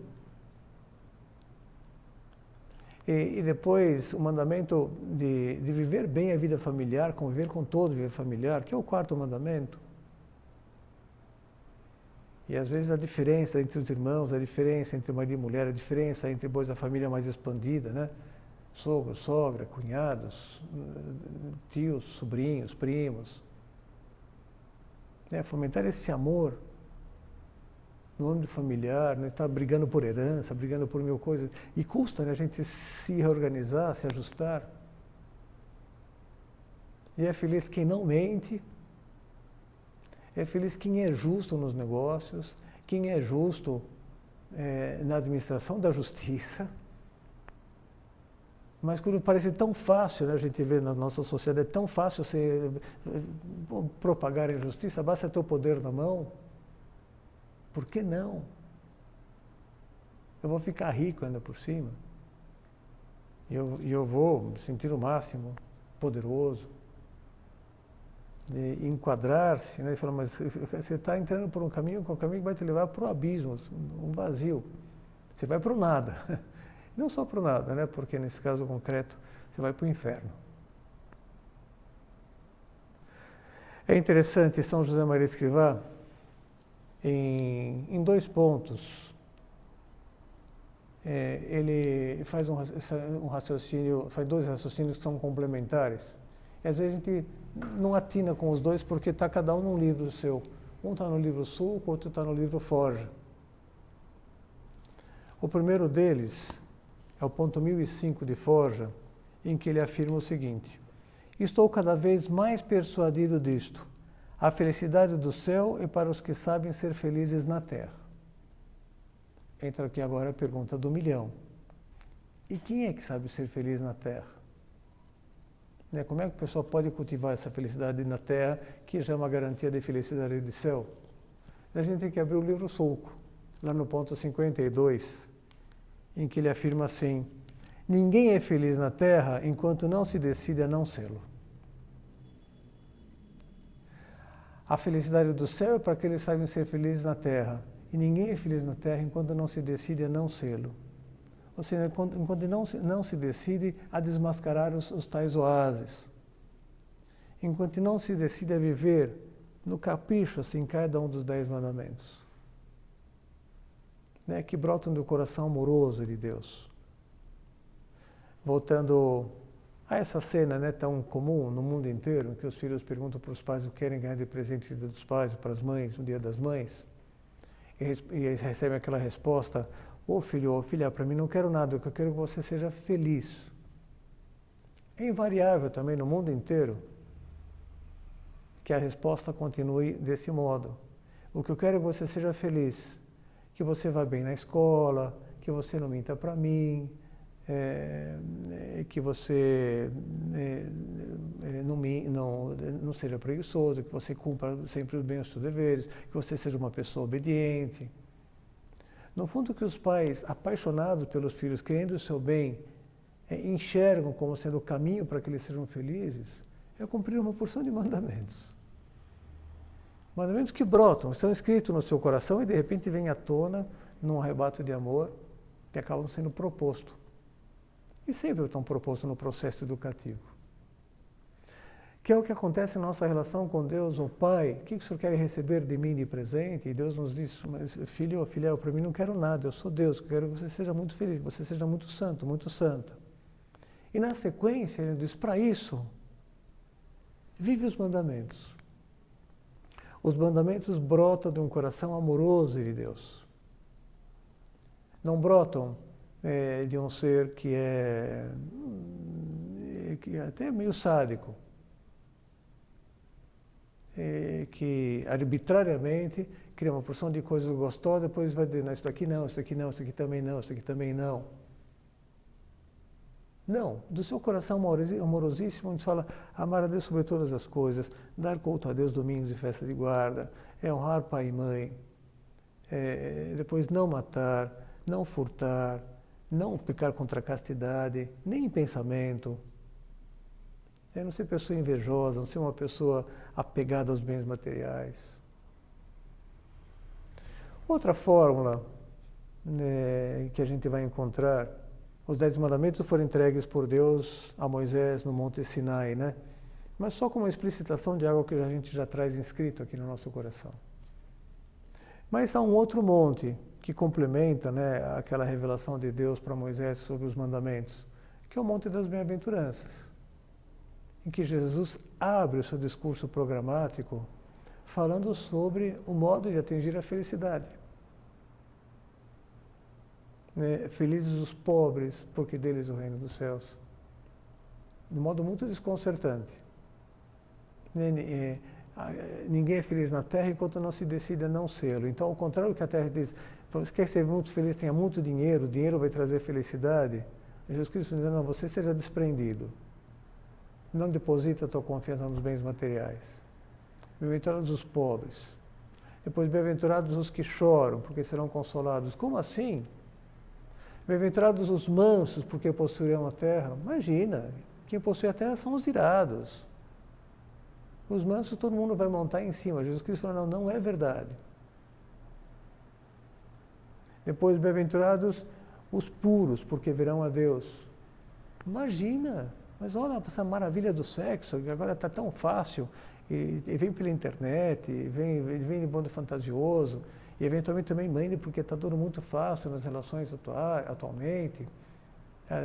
E depois o mandamento de viver bem a vida familiar, conviver com todo o viver familiar, que é o quarto mandamento. E às vezes a diferença entre os irmãos, a diferença entre marido e mulher, a diferença entre depois a família mais expandida, né? Sogro, sogra, cunhados, tios, sobrinhos, primos. Fomentar esse amor no âmbito familiar, né? Tá brigando por herança, brigando por mil coisas. E custa, né, a gente se reorganizar, se ajustar. E é feliz quem não mente, é feliz quem é justo nos negócios, quem é justo na administração da justiça. Mas quando parece tão fácil, né, a gente vê na nossa sociedade, é tão fácil você propagar a injustiça, basta ter o poder na mão. Por que não? Eu vou ficar rico ainda por cima. E eu vou me sentir o máximo, poderoso. De enquadrar-se, né, e falar, mas você está entrando por um caminho que vai te levar para o abismo, um vazio. Você vai para o nada. Não só para o nada, né, porque nesse caso concreto, você vai para o inferno. É interessante, São José Maria Escrivá, em 2 pontos, ele faz um raciocínio, faz 2 raciocínios que são complementares. E às vezes a gente não atina com os 2 porque está cada um num livro seu. Um está no livro Sulco, o outro está no livro Forja. O primeiro deles é o ponto 1005 de Forja, em que ele afirma o seguinte: estou cada vez mais persuadido disto. A felicidade do céu é para os que sabem ser felizes na terra. Entra aqui agora a pergunta do milhão. E quem é que sabe ser feliz na terra? Como é que a pessoa pode cultivar essa felicidade na terra, que já é uma garantia de felicidade de céu? A gente tem que abrir o livro Sulco, lá no ponto 52, em que ele afirma assim: ninguém é feliz na terra enquanto não se decide a não sê-lo. A felicidade do céu é para aqueles que sabem ser felizes na terra. E ninguém é feliz na terra enquanto não se decide a não sê-lo. Ou seja, enquanto não se decide a desmascarar os tais oásis. Enquanto não se decide a viver no capricho, assim, cada um dos 10 mandamentos. Que brotam do coração amoroso de Deus. Voltando a essa cena, né, tão comum no mundo inteiro, em que os filhos perguntam para os pais o que querem ganhar de presente do dia dos pais, para as mães, no dia das mães, e eles recebem aquela resposta: ô filho, ô filha, para mim não quero nada, o que eu quero é que você seja feliz. É invariável também no mundo inteiro que a resposta continue desse modo. O que eu quero é que você seja feliz, que você vá bem na escola, que você não minta para mim, que você não seja preguiçoso, que você cumpra sempre bem os seus deveres, que você seja uma pessoa obediente. No fundo, que os pais, apaixonados pelos filhos, querendo o seu bem, enxergam como sendo o caminho para que eles sejam felizes, é cumprir uma porção de mandamentos. Mandamentos que brotam, estão escritos no seu coração e de repente vêm à tona num arrebato de amor que acabam sendo propostos. E sempre estão propostos no processo educativo. Que é o que acontece na nossa relação com Deus, o Pai. O que o Senhor quer receber de mim de presente? E Deus nos diz: mas, filho ou filha, eu para mim não quero nada, eu sou Deus, eu quero que você seja muito feliz, que você seja muito santo, muito santa. E na sequência ele diz: para isso, vive os mandamentos. Os mandamentos brotam de um coração amoroso de Deus. Não brotam de um ser que é até meio sádico, que arbitrariamente cria uma porção de coisas gostosas, depois vai dizer: não, isso aqui não, isso aqui não, isso aqui também não, isso aqui também não. Não, do seu coração amorosíssimo, onde fala amar a Deus sobre todas as coisas, dar culto a Deus domingos e festa de guarda, honrar pai e mãe, depois não matar, não furtar, não pecar contra a castidade, nem em pensamento, não ser pessoa invejosa, não ser uma pessoa apegada aos bens materiais. Outra fórmula que a gente vai encontrar Os 10 mandamentos foram entregues por Deus a Moisés no Monte Sinai, né? Mas só como uma explicitação de algo que a gente já traz inscrito aqui no nosso coração. Mas há um outro monte que complementa, né, aquela revelação de Deus para Moisés sobre os mandamentos, que é o Monte das Bem-aventuranças, em que Jesus abre o seu discurso programático falando sobre o modo de atingir a felicidade. Felizes os pobres, porque deles é o reino dos céus. De modo muito desconcertante. Ninguém é feliz na Terra enquanto não se decide a não sê-lo. Então, ao contrário do que a Terra diz, você quer ser muito feliz, tenha muito dinheiro, o dinheiro vai trazer felicidade. Jesus Cristo diz, não, você seja desprendido. Não deposita a tua confiança nos bens materiais. Bem-aventurados os pobres. Depois, bem-aventurados os que choram, porque serão consolados. Como assim? Bem-aventurados os mansos, porque possuirão a terra. Imagina, quem possui a terra são os irados. Os mansos todo mundo vai montar em cima. Jesus Cristo falou, não é verdade. Depois, bem-aventurados os puros, porque verão a Deus. Imagina, mas olha essa maravilha do sexo, que agora está tão fácil, e vem pela internet, vem de mundo fantasioso, e eventualmente também mande, porque está tudo muito fácil nas relações atualmente,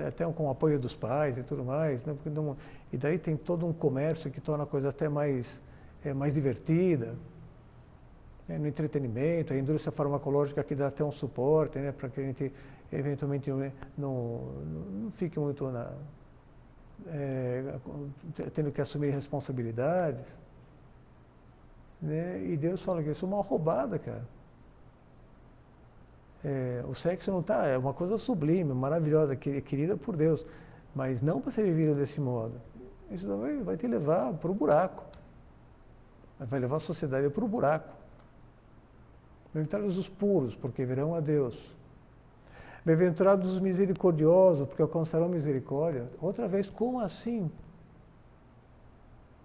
até com o apoio dos pais e tudo mais, né? E daí tem todo um comércio que torna a coisa até mais divertida, no entretenimento, a indústria farmacológica que dá até um suporte, né, para que a gente eventualmente não fique muito tendo que assumir responsabilidades, né? E Deus fala que isso é uma roubada, cara. O sexo não tá, é uma coisa sublime, maravilhosa, querida por Deus, mas não para ser vivido desse modo. Isso vai te levar para o buraco. Vai levar a sociedade para o buraco. Bem-aventurados os puros, porque verão a Deus. Bem-aventurados os misericordiosos, porque alcançarão misericórdia. Outra vez, como assim?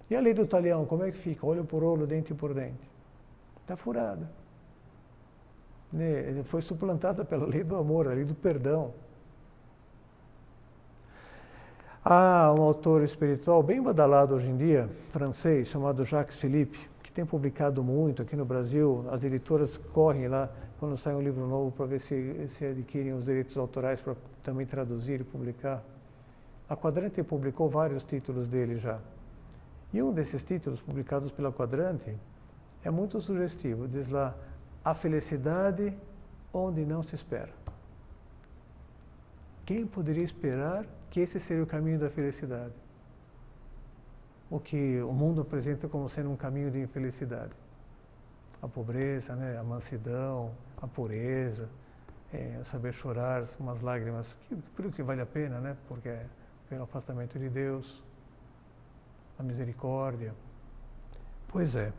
E a lei do talião, como é que fica? Olho por olho, dente por dente. Está furada. Foi suplantada pela lei do amor, a lei do perdão. Há um autor espiritual bem badalado hoje em dia, francês, chamado Jacques Philippe, que tem publicado muito aqui no Brasil. As editoras correm lá quando sai um livro novo para ver se adquirem os direitos autorais para também traduzir e publicar. A Quadrante publicou vários títulos dele já. E um desses títulos publicados pela Quadrante é muito sugestivo. Diz lá, a felicidade onde não se espera. Quem poderia esperar que esse seria o caminho da felicidade? O que o mundo apresenta como sendo um caminho de infelicidade. A pobreza, né? A mansidão, a pureza, saber chorar umas lágrimas, por isso que vale a pena, né? Porque é pelo afastamento de Deus, a misericórdia. Pois é.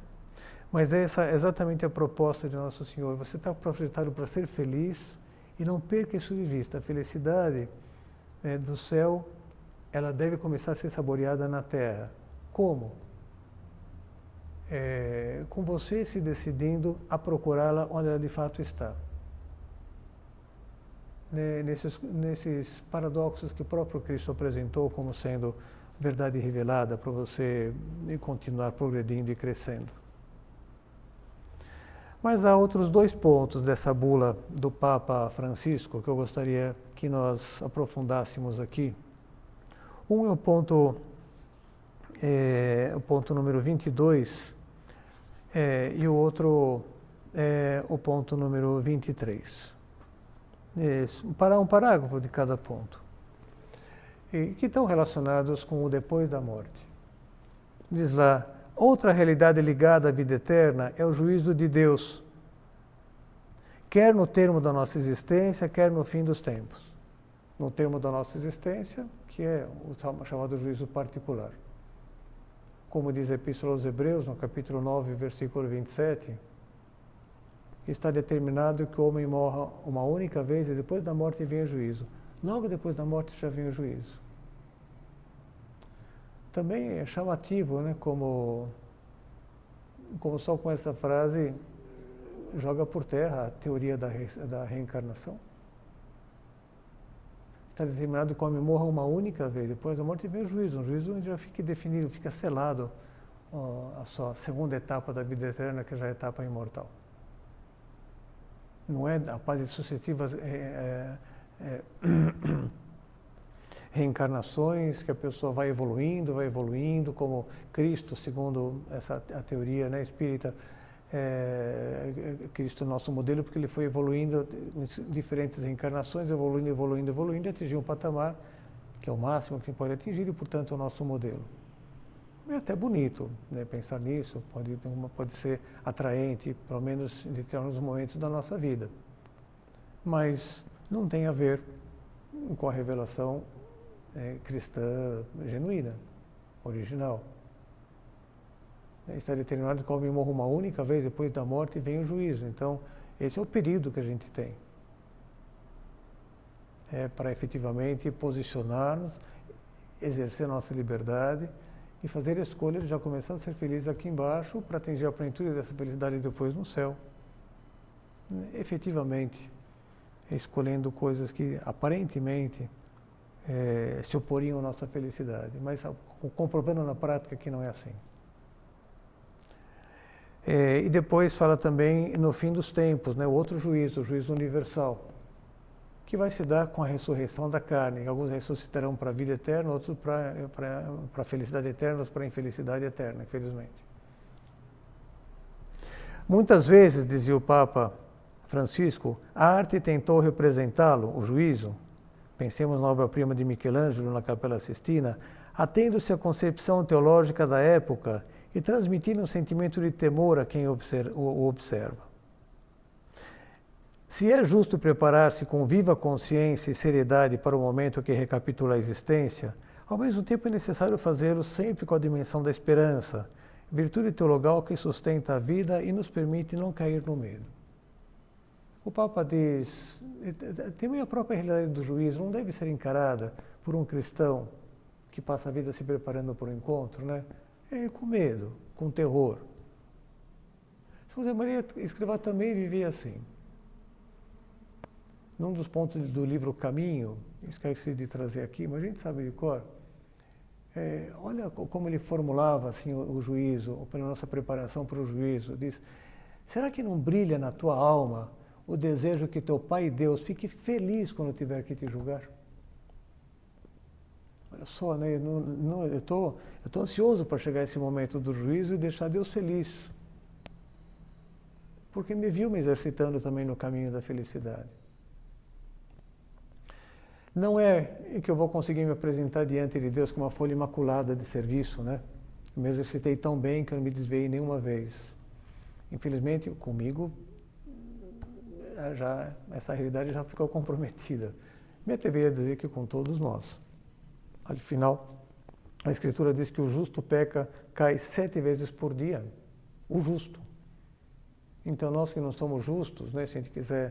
Mas essa é exatamente a proposta de Nosso Senhor. Você está projetado para ser feliz e não perca isso de vista. A felicidade do céu, ela deve começar a ser saboreada na terra. Como? Com você se decidindo a procurá-la onde ela de fato está. Nesses paradoxos que o próprio Cristo apresentou como sendo verdade revelada para você continuar progredindo e crescendo. Mas há outros 2 pontos dessa bula do Papa Francisco que eu gostaria que nós aprofundássemos aqui. Um é o ponto número 22 e o outro é o ponto número 23. Um parágrafo de cada ponto. E que estão relacionados com o depois da morte. Diz lá, outra realidade ligada à vida eterna é o juízo de Deus, quer no termo da nossa existência, quer no fim dos tempos. No termo da nossa existência, que é o chamado juízo particular. Como diz a Epístola aos Hebreus, no capítulo 9, versículo 27, está determinado que o homem morra uma única vez e depois da morte vem o juízo. Logo depois da morte já vem o juízo. Também é chamativo, né, como só com essa frase joga por terra a teoria da reencarnação. está determinado que o homem morra uma única vez, depois da morte vem o juízo onde já fica definido, fica selado a sua segunda etapa da vida eterna, que já é a etapa imortal. Não é a fase sucessivas reencarnações, que a pessoa vai evoluindo, como Cristo, segundo a teoria, né, espírita, Cristo é o nosso modelo, porque ele foi evoluindo em diferentes reencarnações, evoluindo, e atingiu um patamar que é o máximo que se pode atingir e, portanto, é o nosso modelo. É até bonito, né, pensar nisso, pode ser atraente, pelo menos em determinados momentos da nossa vida. Mas não tem a ver com a revelação cristã genuína, original. Está determinado que o homem morra uma única vez, depois da morte vem o juízo. Então, esse é o período que a gente tem. Para efetivamente posicionar-nos, exercer nossa liberdade e fazer escolhas, já começar a ser feliz aqui embaixo, para atingir a plenitude dessa felicidade depois no céu. Efetivamente, escolhendo coisas que aparentemente se oporiam à nossa felicidade, mas comprovando na prática que não é assim. E depois fala também no fim dos tempos, né, o outro juízo, o juízo universal, que vai se dar com a ressurreição da carne. Alguns ressuscitarão para a vida eterna, outros para a felicidade eterna, outros para a infelicidade eterna, infelizmente. Muitas vezes, dizia o Papa Francisco, a arte tentou representá-lo, o juízo. Pensemos na obra-prima de Michelangelo, na Capela Sistina, atendo-se à concepção teológica da época e transmitindo um sentimento de temor a quem o observa. Se é justo preparar-se com viva consciência e seriedade para o momento que recapitula a existência, ao mesmo tempo é necessário fazê-lo sempre com a dimensão da esperança, virtude teologal que sustenta a vida e nos permite não cair no medo. O Papa diz, também a própria realidade do juízo não deve ser encarada por um cristão que passa a vida se preparando para o encontro, né? Com medo, com terror. São José Maria Escrivá também vivia assim. Num dos pontos do livro Caminho, esqueci de trazer aqui, mas a gente sabe de cor, olha como ele formulava assim, o juízo, pela nossa preparação para o juízo. Diz, será que não brilha na tua alma o desejo que teu Pai Deus fique feliz quando tiver que te julgar? Olha só, né? Eu tô ansioso para chegar a esse momento do juízo e deixar Deus feliz. Porque me viu me exercitando também no caminho da felicidade. Não é que eu vou conseguir me apresentar diante de Deus com uma folha imaculada de serviço, né? Eu me exercitei tão bem que eu não me desviei nenhuma vez. Infelizmente, comigo, essa realidade já ficou comprometida. Me atreveria a dizer que com todos nós. Afinal, a Escritura diz que o justo peca, cai 7 vezes por dia. O justo. Então, nós que não somos justos, né, se a gente quiser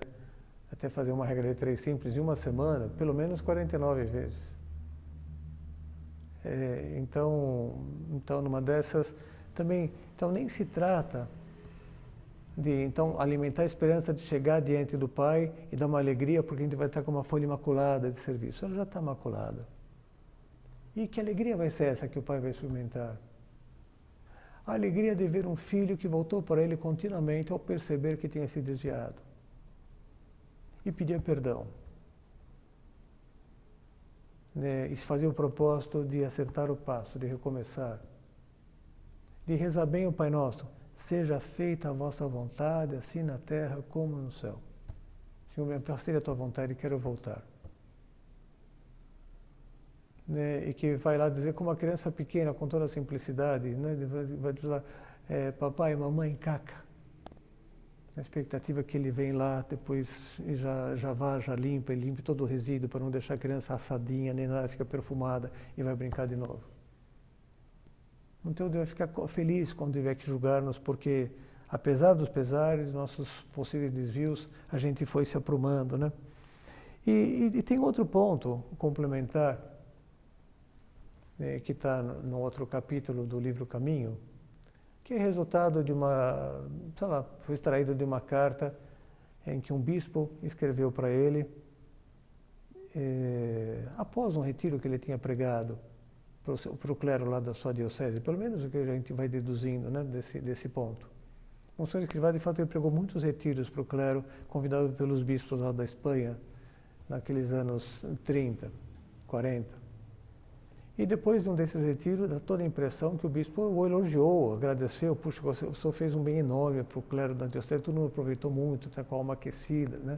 até fazer uma regra de 3 simples em uma semana, pelo menos 49 vezes. Então, numa dessas, também, então nem se trata de então alimentar a esperança de chegar diante do Pai e dar uma alegria, porque a gente vai estar com uma folha imaculada de serviço. Ela já está imaculada. E que alegria vai ser essa que o Pai vai experimentar? A alegria de ver um filho que voltou para ele continuamente ao perceber que tinha se desviado. E pedir perdão. E se fazer o propósito de acertar o passo, de recomeçar. De rezar bem o Pai Nosso. Seja feita a vossa vontade, assim na terra como no céu. Senhor, me afastei a tua vontade e quero voltar. E que vai lá dizer como uma criança pequena, com toda a simplicidade, né? Vai dizer lá, papai, mamãe, caca. Na expectativa que ele vem lá, depois já limpa, ele limpa todo o resíduo para não deixar a criança assadinha, nem nada, fica perfumada e vai brincar de novo. Então Deus vai ficar feliz quando tiver que julgar-nos, porque apesar dos pesares, nossos possíveis desvios, a gente foi se aprumando, né? E tem outro ponto complementar, que está no outro capítulo do livro Caminho, que é resultado de foi extraído de uma carta em que um bispo escreveu para ele, após um retiro que ele tinha pregado para o clero lá da sua diocese, pelo menos o que a gente vai deduzindo, né, desse ponto. Monsenhor Escrivá, de fato, ele pregou muitos retiros para o clero, convidado pelos bispos lá da Espanha, naqueles anos 30, 40. E depois de um desses retiros, dá toda a impressão que o bispo o elogiou, agradeceu, puxa, o senhor fez um bem enorme para o clero da diocese, todo mundo aproveitou muito, está com a alma aquecida, né?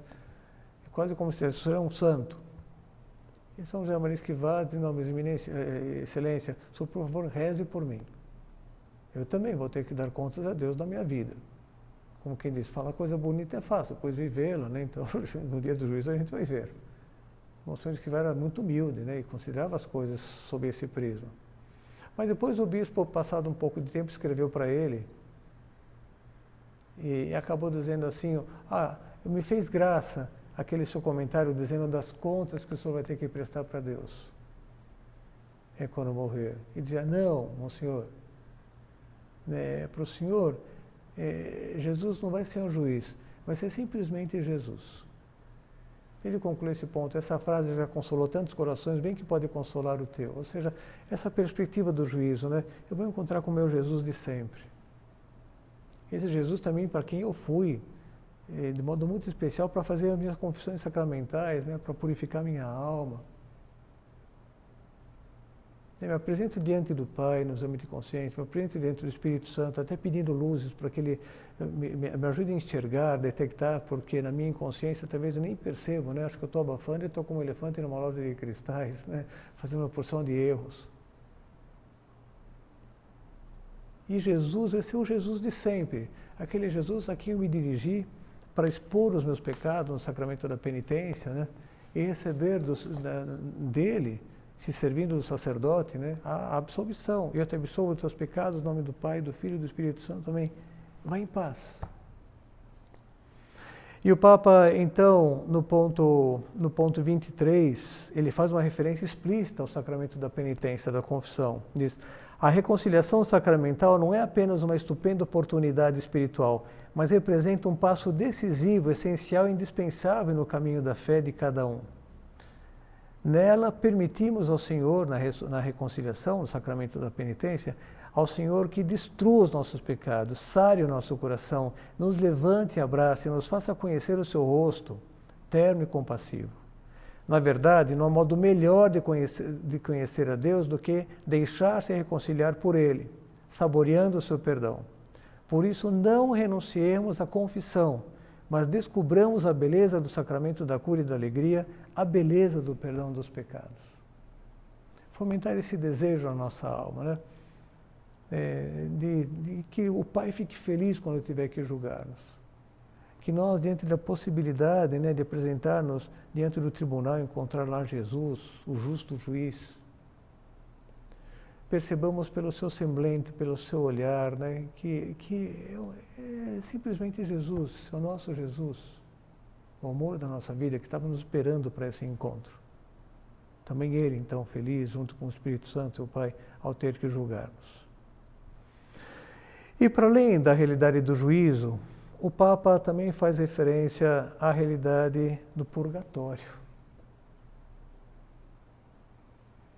É quase como se o senhor é um santo. E São José Maria Escrivá diz, não, Minha Eminência, Excelência, o senhor, por favor, reze por mim. Eu também vou ter que dar contas a Deus da minha vida. Como quem diz, falar coisa bonita é fácil, depois vivê-la, né? Então, no dia do juízo a gente vai ver. Monsenhor Escrivá era muito humilde, né? E considerava as coisas sob esse prisma. Mas depois o bispo, passado um pouco de tempo, escreveu para ele e acabou dizendo assim, me fez graça aquele seu comentário dizendo das contas que o senhor vai ter que prestar para Deus quando morrer. E dizia, não, Monsenhor, para o senhor, Jesus não vai ser um juiz, vai ser simplesmente Jesus. Ele conclui esse ponto, essa frase já consolou tantos corações, bem que pode consolar o teu. Ou seja, essa perspectiva do juízo, né? Eu vou encontrar com o meu Jesus de sempre. Esse Jesus também para quem eu fui, de modo muito especial, para fazer as minhas confissões sacramentais, né? Para purificar minha alma. Eu me apresento diante do Pai, no exame de consciência, me apresento diante do Espírito Santo, até pedindo luzes para que Ele me ajude a enxergar, detectar, porque na minha inconsciência talvez eu nem percebo, né? Acho que eu estou abafando e estou como um elefante numa loja de cristais, né? Fazendo uma porção de erros. E Jesus vai ser o Jesus de sempre, aquele Jesus a quem eu me dirigi para expor os meus pecados no sacramento da penitência, né? E receber dele, se servindo do sacerdote, né, a absolvição. Eu te absolvo dos teus pecados, em nome do Pai, do Filho e do Espírito Santo também. Vai em paz. E o Papa, então, no ponto 23, ele faz uma referência explícita ao sacramento da penitência, da confissão. Diz, a reconciliação sacramental não é apenas uma estupenda oportunidade espiritual, mas representa um passo decisivo, essencial e indispensável no caminho da fé de cada um. Nela, permitimos ao Senhor, na reconciliação, no sacramento da penitência, ao Senhor que destrua os nossos pecados, sare o nosso coração, nos levante e abrace, nos faça conhecer o seu rosto, terno e compassivo. Na verdade, não há modo melhor de conhecer a Deus do que deixar-se reconciliar por Ele, saboreando o seu perdão. Por isso, não renunciemos à confissão, mas descubramos a beleza do sacramento da cura e da alegria, a beleza do perdão dos pecados. Fomentar esse desejo na nossa alma, né? De que o Pai fique feliz quando tiver que julgar-nos. Que nós, diante da possibilidade, né, de apresentar-nos diante do tribunal, encontrar lá Jesus, o justo juiz, percebamos pelo seu semblante, pelo seu olhar, né, que é simplesmente Jesus, é o nosso Jesus, o amor da nossa vida que estava nos esperando para esse encontro. Também Ele, então, feliz, junto com o Espírito Santo, seu Pai, ao ter que julgar-nos. E para além da realidade do juízo, o Papa também faz referência à realidade do purgatório.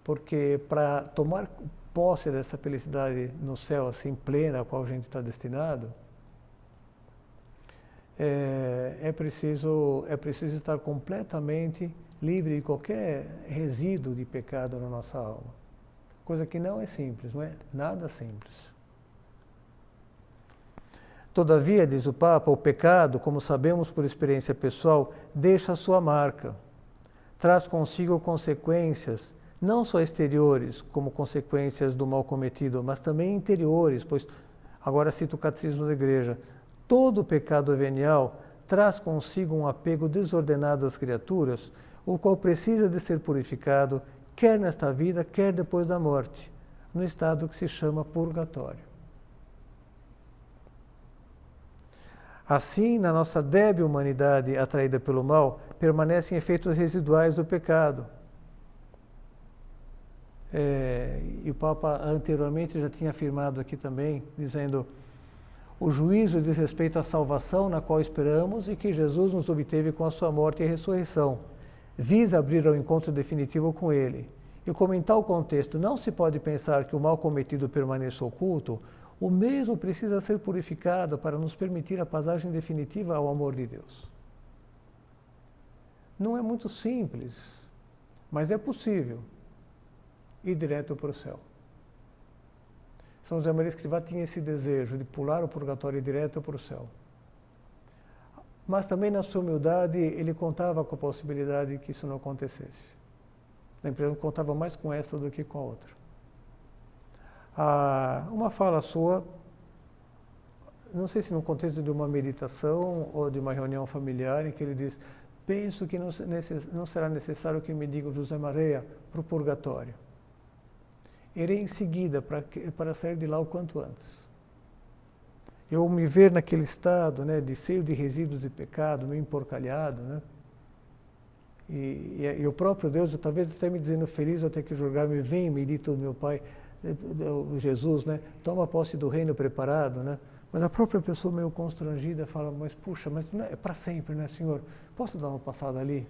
Porque para tomar posse dessa felicidade no céu assim plena, a qual a gente está destinado, é preciso estar completamente livre de qualquer resíduo de pecado na nossa alma. Coisa que não é simples, não é nada simples. Todavia, diz o Papa, o pecado, como sabemos por experiência pessoal, deixa a sua marca. Traz consigo consequências, não só exteriores, como consequências do mal cometido, mas também interiores, pois, agora cito o Catecismo da Igreja, todo pecado venial traz consigo um apego desordenado às criaturas, o qual precisa de ser purificado, quer nesta vida, quer depois da morte, no estado que se chama purgatório. Assim, na nossa débil humanidade atraída pelo mal, permanecem efeitos residuais do pecado. E o Papa anteriormente já tinha afirmado aqui também, dizendo: o juízo diz respeito à salvação na qual esperamos e que Jesus nos obteve com a sua morte e ressurreição. visa abrir ao encontro definitivo com Ele. E como em tal contexto não se pode pensar que o mal cometido permaneça oculto, o mesmo precisa ser purificado para nos permitir a passagem definitiva ao amor de Deus. Não é muito simples, mas é possível ir direto para o céu. São José Maria Escrivá tinha esse desejo de pular o purgatório direto para o céu. Mas também na sua humildade ele contava com a possibilidade de que isso não acontecesse. Na empresa contava mais com esta do que com a outra. Uma fala sua, não sei se no contexto de uma meditação ou de uma reunião familiar, em que ele diz: penso que não será necessário que me diga José Maria para o purgatório. Irei em seguida para sair de lá o quanto antes. Eu me ver naquele estado, né, de cheio de resíduos de pecado, meio emporcalhado, né? E o próprio Deus, talvez até me dizendo feliz, eu tenho que julgar-me, vem, bendito meu Pai, Jesus, né? Toma posse do reino preparado, né? Mas a própria pessoa meio constrangida fala: mas puxa, mas não é para sempre, né, Senhor? Posso dar uma passada ali?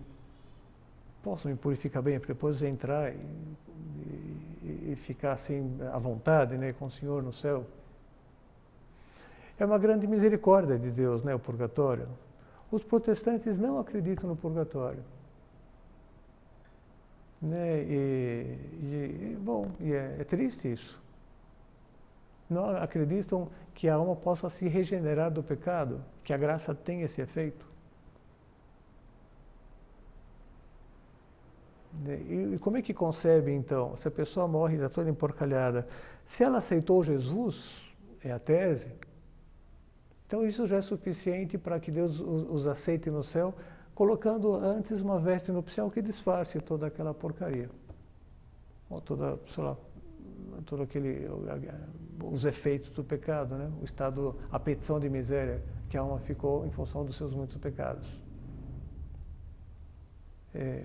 Posso me purificar bem, para depois entrar e ficar assim à vontade, né, com o Senhor no céu? É uma grande misericórdia de Deus, né, o purgatório. Os protestantes não acreditam no purgatório. Né? É triste isso. Não acreditam que a alma possa se regenerar do pecado, que a graça tem esse efeito. E como é que concebe, então? Se a pessoa morre já toda emporcalhada, se ela aceitou Jesus, é a tese, então isso já é suficiente para que Deus os aceite no céu, colocando antes uma veste nupcial que disfarce toda aquela porcaria. Ou toda, sei lá, todo os efeitos do pecado, né? O estado, a petição de miséria que a alma ficou em função dos seus muitos pecados.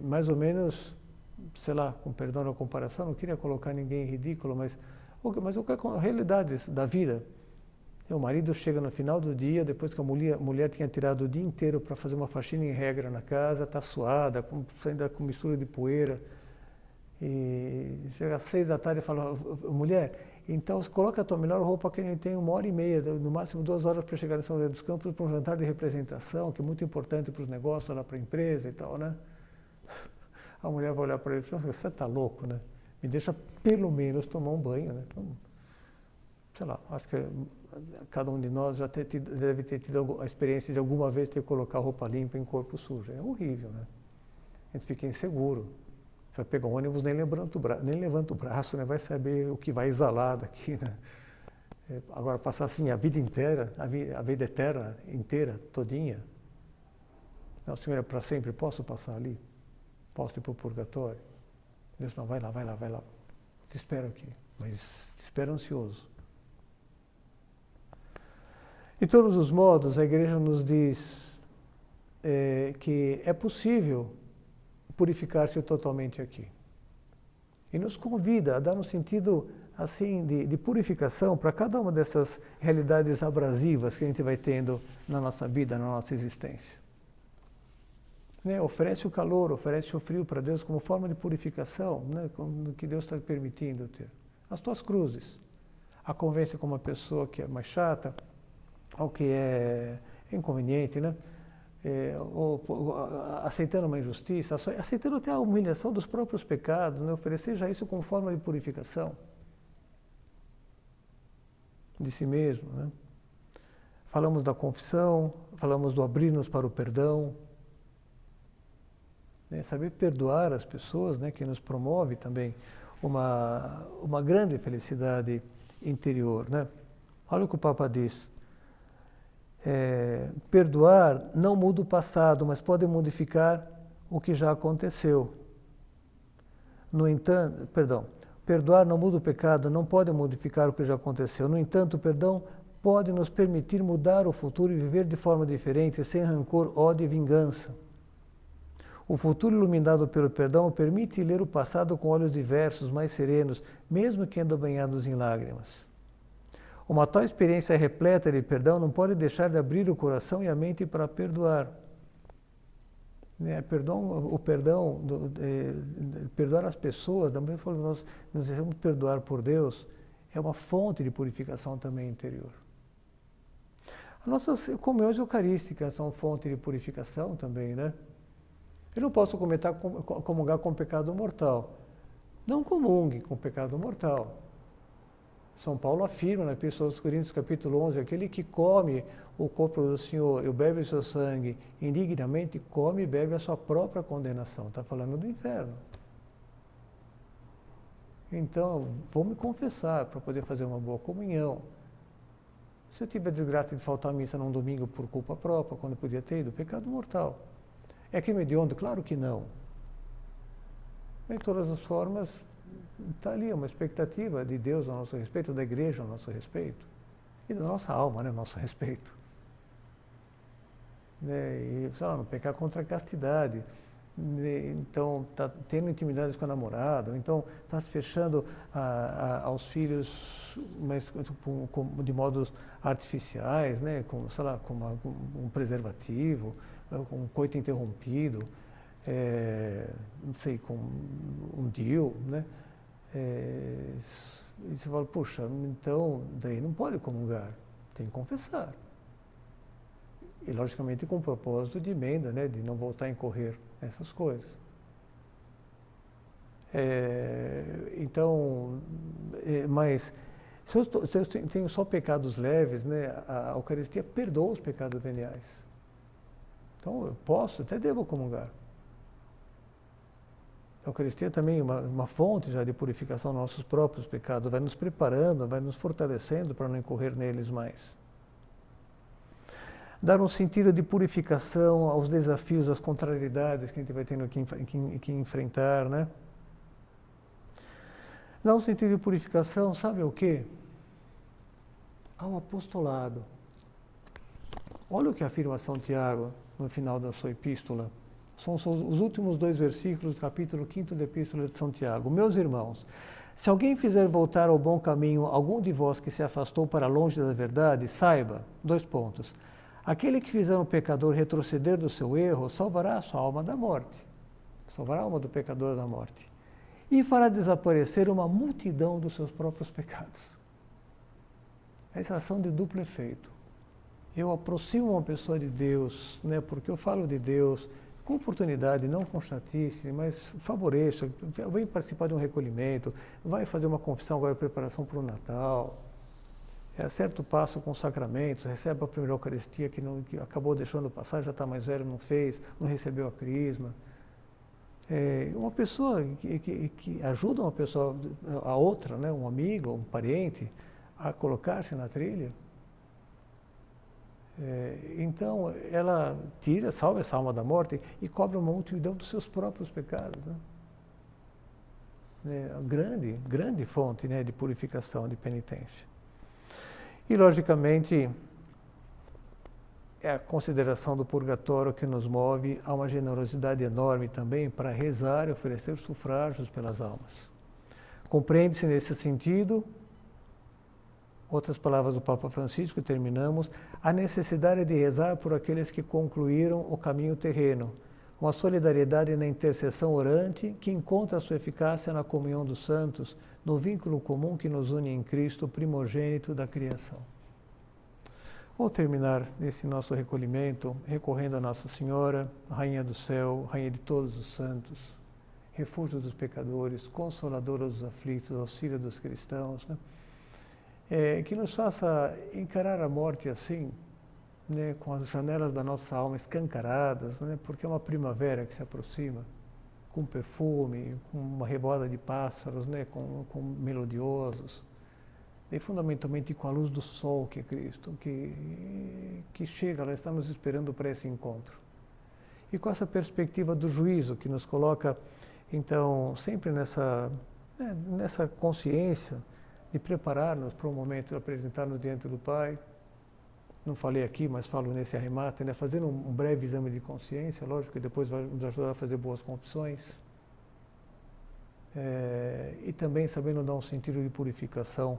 Mais ou menos, sei lá, com perdão da comparação, não queria colocar ninguém em ridículo, mas a realidade da vida. O marido chega no final do dia, depois que a mulher tinha tirado o dia inteiro para fazer uma faxina em regra na casa, está suada, ainda com mistura de poeira. E chega às 6 da tarde e fala: mulher, então coloca a tua melhor roupa, que a gente tem 1h30, no máximo 2 horas para chegar em São José dos Campos para um jantar de representação, que é muito importante para os negócios, lá para a empresa e tal, né? A mulher vai olhar para ele e fala: você está louco, né? Me deixa pelo menos tomar um banho, né? Então, sei lá, acho que cada um de nós já deve ter tido a experiência de alguma vez ter que colocar roupa limpa em corpo sujo. É horrível, né? A gente fica inseguro. Vai pegar um ônibus, nem levanta o braço, né? Vai saber o que vai exalar daqui, né? Agora, passar assim a vida inteira, a vida eterna, inteira, todinha. Não, Senhor, é para sempre, posso passar ali? Posso ir para o purgatório? Deus, não, vai lá. Te espero aqui, mas te espero ansioso. De todos os modos, a Igreja nos diz que é possível purificar-se totalmente aqui. E nos convida a dar um sentido assim de purificação para cada uma dessas realidades abrasivas que a gente vai tendo na nossa vida, na nossa existência. Né? Oferece o calor, oferece o frio para Deus como forma de purificação, né? Como que Deus está permitindo ter. As tuas cruzes. A convivência com uma pessoa que é mais chata, ou que é inconveniente, né? Ou aceitando uma injustiça, aceitando até a humilhação dos próprios pecados, né? Oferecer já isso como forma de purificação de si mesmo, né? Falamos da confissão, falamos do abrir-nos para o perdão, né? Saber perdoar as pessoas, né? Que nos promove também uma grande felicidade interior, né? Olha o que o Papa diz. Perdoar não muda o passado, mas pode modificar o que já aconteceu. No entanto, perdoar não muda o pecado, não pode modificar o que já aconteceu. No entanto, o perdão pode nos permitir mudar o futuro e viver de forma diferente, sem rancor, ódio e vingança. O futuro iluminado pelo perdão permite ler o passado com olhos diversos, mais serenos, mesmo que ainda banhados em lágrimas. Uma tal experiência repleta de perdão não pode deixar de abrir o coração e a mente para perdoar. Né? Perdoar as pessoas, também nós nos deixamos perdoar por Deus, é uma fonte de purificação também interior. As nossas comunhões eucarísticas são fonte de purificação também, né? Eu não posso comungar com pecado mortal. Não comungue com pecado mortal. São Paulo afirma na Epístola aos Coríntios, capítulo 11, aquele que come o corpo do Senhor e bebe o seu sangue indignamente, come e bebe a sua própria condenação. Está falando do inferno. Então, vou me confessar para poder fazer uma boa comunhão. Se eu tiver desgraça de faltar à missa num domingo por culpa própria, quando eu podia ter ido, pecado mortal. É crime hediondo? Claro que não. De todas as formas, está ali uma expectativa de Deus a nosso respeito, da igreja a nosso respeito, e da nossa alma, né, a nosso respeito. E, sei lá, não pecar contra a castidade. Então, está tendo intimidades com a namorada, então está se fechando aos filhos mas, de modos artificiais, né, com, sei lá, com um preservativo, com um coito interrompido, não sei, com um DIU, né? E você fala, puxa, então daí não pode comungar, tem que confessar. E logicamente com o propósito de emenda, né, de não voltar a incorrer nessas coisas. Mas se eu tenho só pecados leves, né, a Eucaristia perdoa os pecados veniais. Então eu posso, até devo comungar. A Eucaristia também é uma fonte já de purificação dos nossos próprios pecados, vai nos preparando, vai nos fortalecendo para não incorrer neles mais. Dar um sentido de purificação aos desafios, às contrariedades que a gente vai tendo que enfrentar, né? Dar um sentido de purificação, sabe o quê? Ao apostolado. Olha o que afirma São Tiago no final da sua epístola. São os últimos 2 versículos do capítulo 5 da Epístola de São Tiago. Meus irmãos, se alguém fizer voltar ao bom caminho algum de vós que se afastou para longe da verdade, saiba, 2 pontos. Aquele que fizer um pecador retroceder do seu erro, salvará a sua alma da morte. Salvará a alma do pecador da morte. E fará desaparecer uma multidão dos seus próprios pecados. Essa ação de duplo efeito. Eu aproximo uma pessoa de Deus, né, porque eu falo de Deus com oportunidade, não com chatice, mas favoreço, vem participar de um recolhimento, vai fazer uma confissão agora, preparação para o Natal, acerta o passo com os sacramentos, recebe a primeira Eucaristia que acabou deixando passar, já está mais velho, não fez, não recebeu a crisma. Uma pessoa que ajuda uma pessoa, a outra, né, um amigo, um parente, a colocar-se na trilha. Então, ela salva essa alma da morte e cobre uma multidão dos seus próprios pecados. Né? Grande fonte, né, de purificação, de penitência. E, logicamente, é a consideração do purgatório que nos move a uma generosidade enorme também para rezar e oferecer sufrágios pelas almas. Compreende-se nesse sentido, outras palavras do Papa Francisco, e terminamos, a necessidade de rezar por aqueles que concluíram o caminho terreno, uma solidariedade na intercessão orante que encontra sua eficácia na comunhão dos santos, no vínculo comum que nos une em Cristo, primogênito da criação. Vou terminar esse nosso recolhimento recorrendo a Nossa Senhora, Rainha do Céu, Rainha de todos os santos, refúgio dos pecadores, consoladora dos aflitos, auxílio dos cristãos, né? Que nos faça encarar a morte assim, né, com as janelas da nossa alma escancaradas, né, porque é uma primavera que se aproxima, com perfume, com uma revoada de pássaros, né, com melodiosos, e fundamentalmente com a luz do sol que é Cristo, que chega, ela está nos esperando para esse encontro. E com essa perspectiva do juízo que nos coloca, então, sempre nessa consciência de preparar-nos para um momento de apresentar-nos diante do Pai. Não falei aqui, mas falo nesse arremate, né? Fazendo um breve exame de consciência, lógico que depois vai nos ajudar a fazer boas confissões. E também sabendo dar um sentido de purificação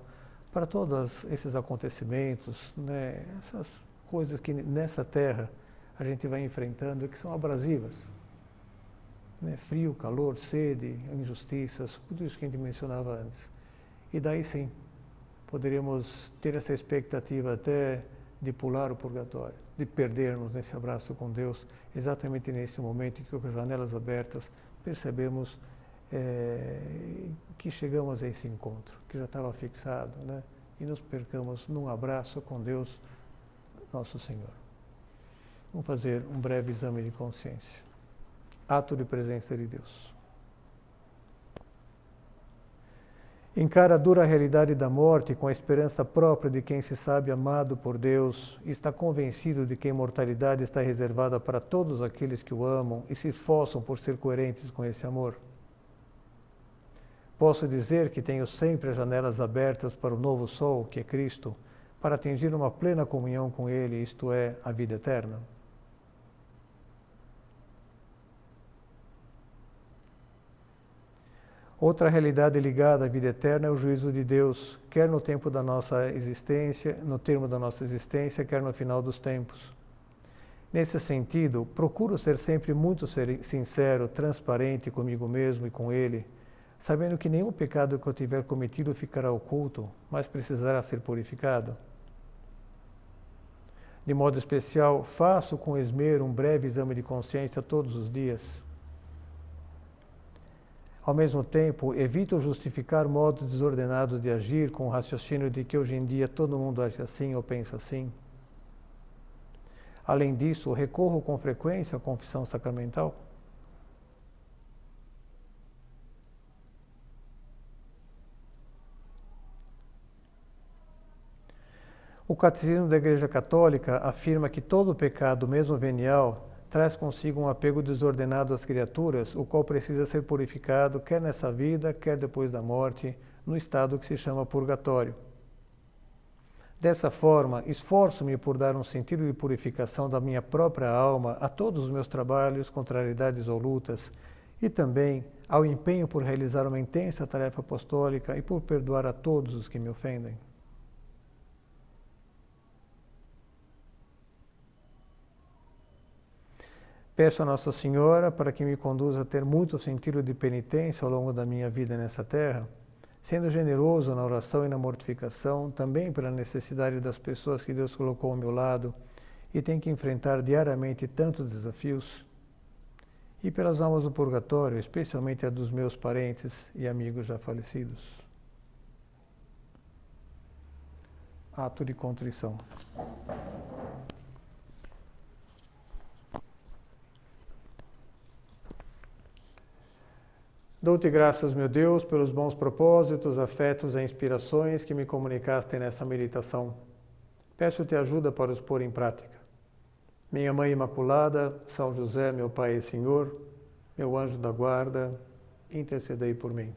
para todos esses acontecimentos, né? Essas coisas que nessa terra a gente vai enfrentando e que são abrasivas. né? Frio, calor, sede, injustiças, tudo isso que a gente mencionava antes. E daí sim, poderíamos ter essa expectativa até de pular o purgatório, de perdermos nesse abraço com Deus, exatamente nesse momento em que, com as janelas abertas, percebemos que chegamos a esse encontro, que já estava fixado, né? E nos percamos num abraço com Deus, nosso Senhor. Vamos fazer um breve exame de consciência. Ato de presença de Deus. Encara a dura realidade da morte com a esperança própria de quem se sabe amado por Deus e está convencido de que a imortalidade está reservada para todos aqueles que o amam e se esforçam por ser coerentes com esse amor. Posso dizer que tenho sempre as janelas abertas para o novo sol, que é Cristo, para atingir uma plena comunhão com Ele, isto é, a vida eterna. Outra realidade ligada à vida eterna é o juízo de Deus, quer no tempo da nossa existência, no termo da nossa existência, quer no final dos tempos. Nesse sentido, procuro ser sempre muito sincero, transparente comigo mesmo e com Ele, sabendo que nenhum pecado que eu tiver cometido ficará oculto, mas precisará ser purificado. De modo especial, faço com esmero um breve exame de consciência todos os dias. Ao mesmo tempo, evito justificar modos desordenados de agir com o raciocínio de que hoje em dia todo mundo age assim ou pensa assim. Além disso, recorro com frequência à confissão sacramental. O Catecismo da Igreja Católica afirma que todo pecado, mesmo venial, traz consigo um apego desordenado às criaturas, o qual precisa ser purificado, quer nessa vida, quer depois da morte, no estado que se chama purgatório. Dessa forma, esforço-me por dar um sentido de purificação da minha própria alma a todos os meus trabalhos, contrariedades ou lutas, e também ao empenho por realizar uma intensa tarefa apostólica e por perdoar a todos os que me ofendem. Peço a Nossa Senhora para que me conduza a ter muito sentido de penitência ao longo da minha vida nessa terra, sendo generoso na oração e na mortificação, também pela necessidade das pessoas que Deus colocou ao meu lado e tem que enfrentar diariamente tantos desafios, e pelas almas do purgatório, especialmente a dos meus parentes e amigos já falecidos. Ato de contrição. Dou-te graças, meu Deus, pelos bons propósitos, afetos e inspirações que me comunicaste nessa meditação. Peço-te ajuda para os pôr em prática. Minha Mãe Imaculada, São José, meu Pai e Senhor, meu anjo da guarda, intercedei por mim.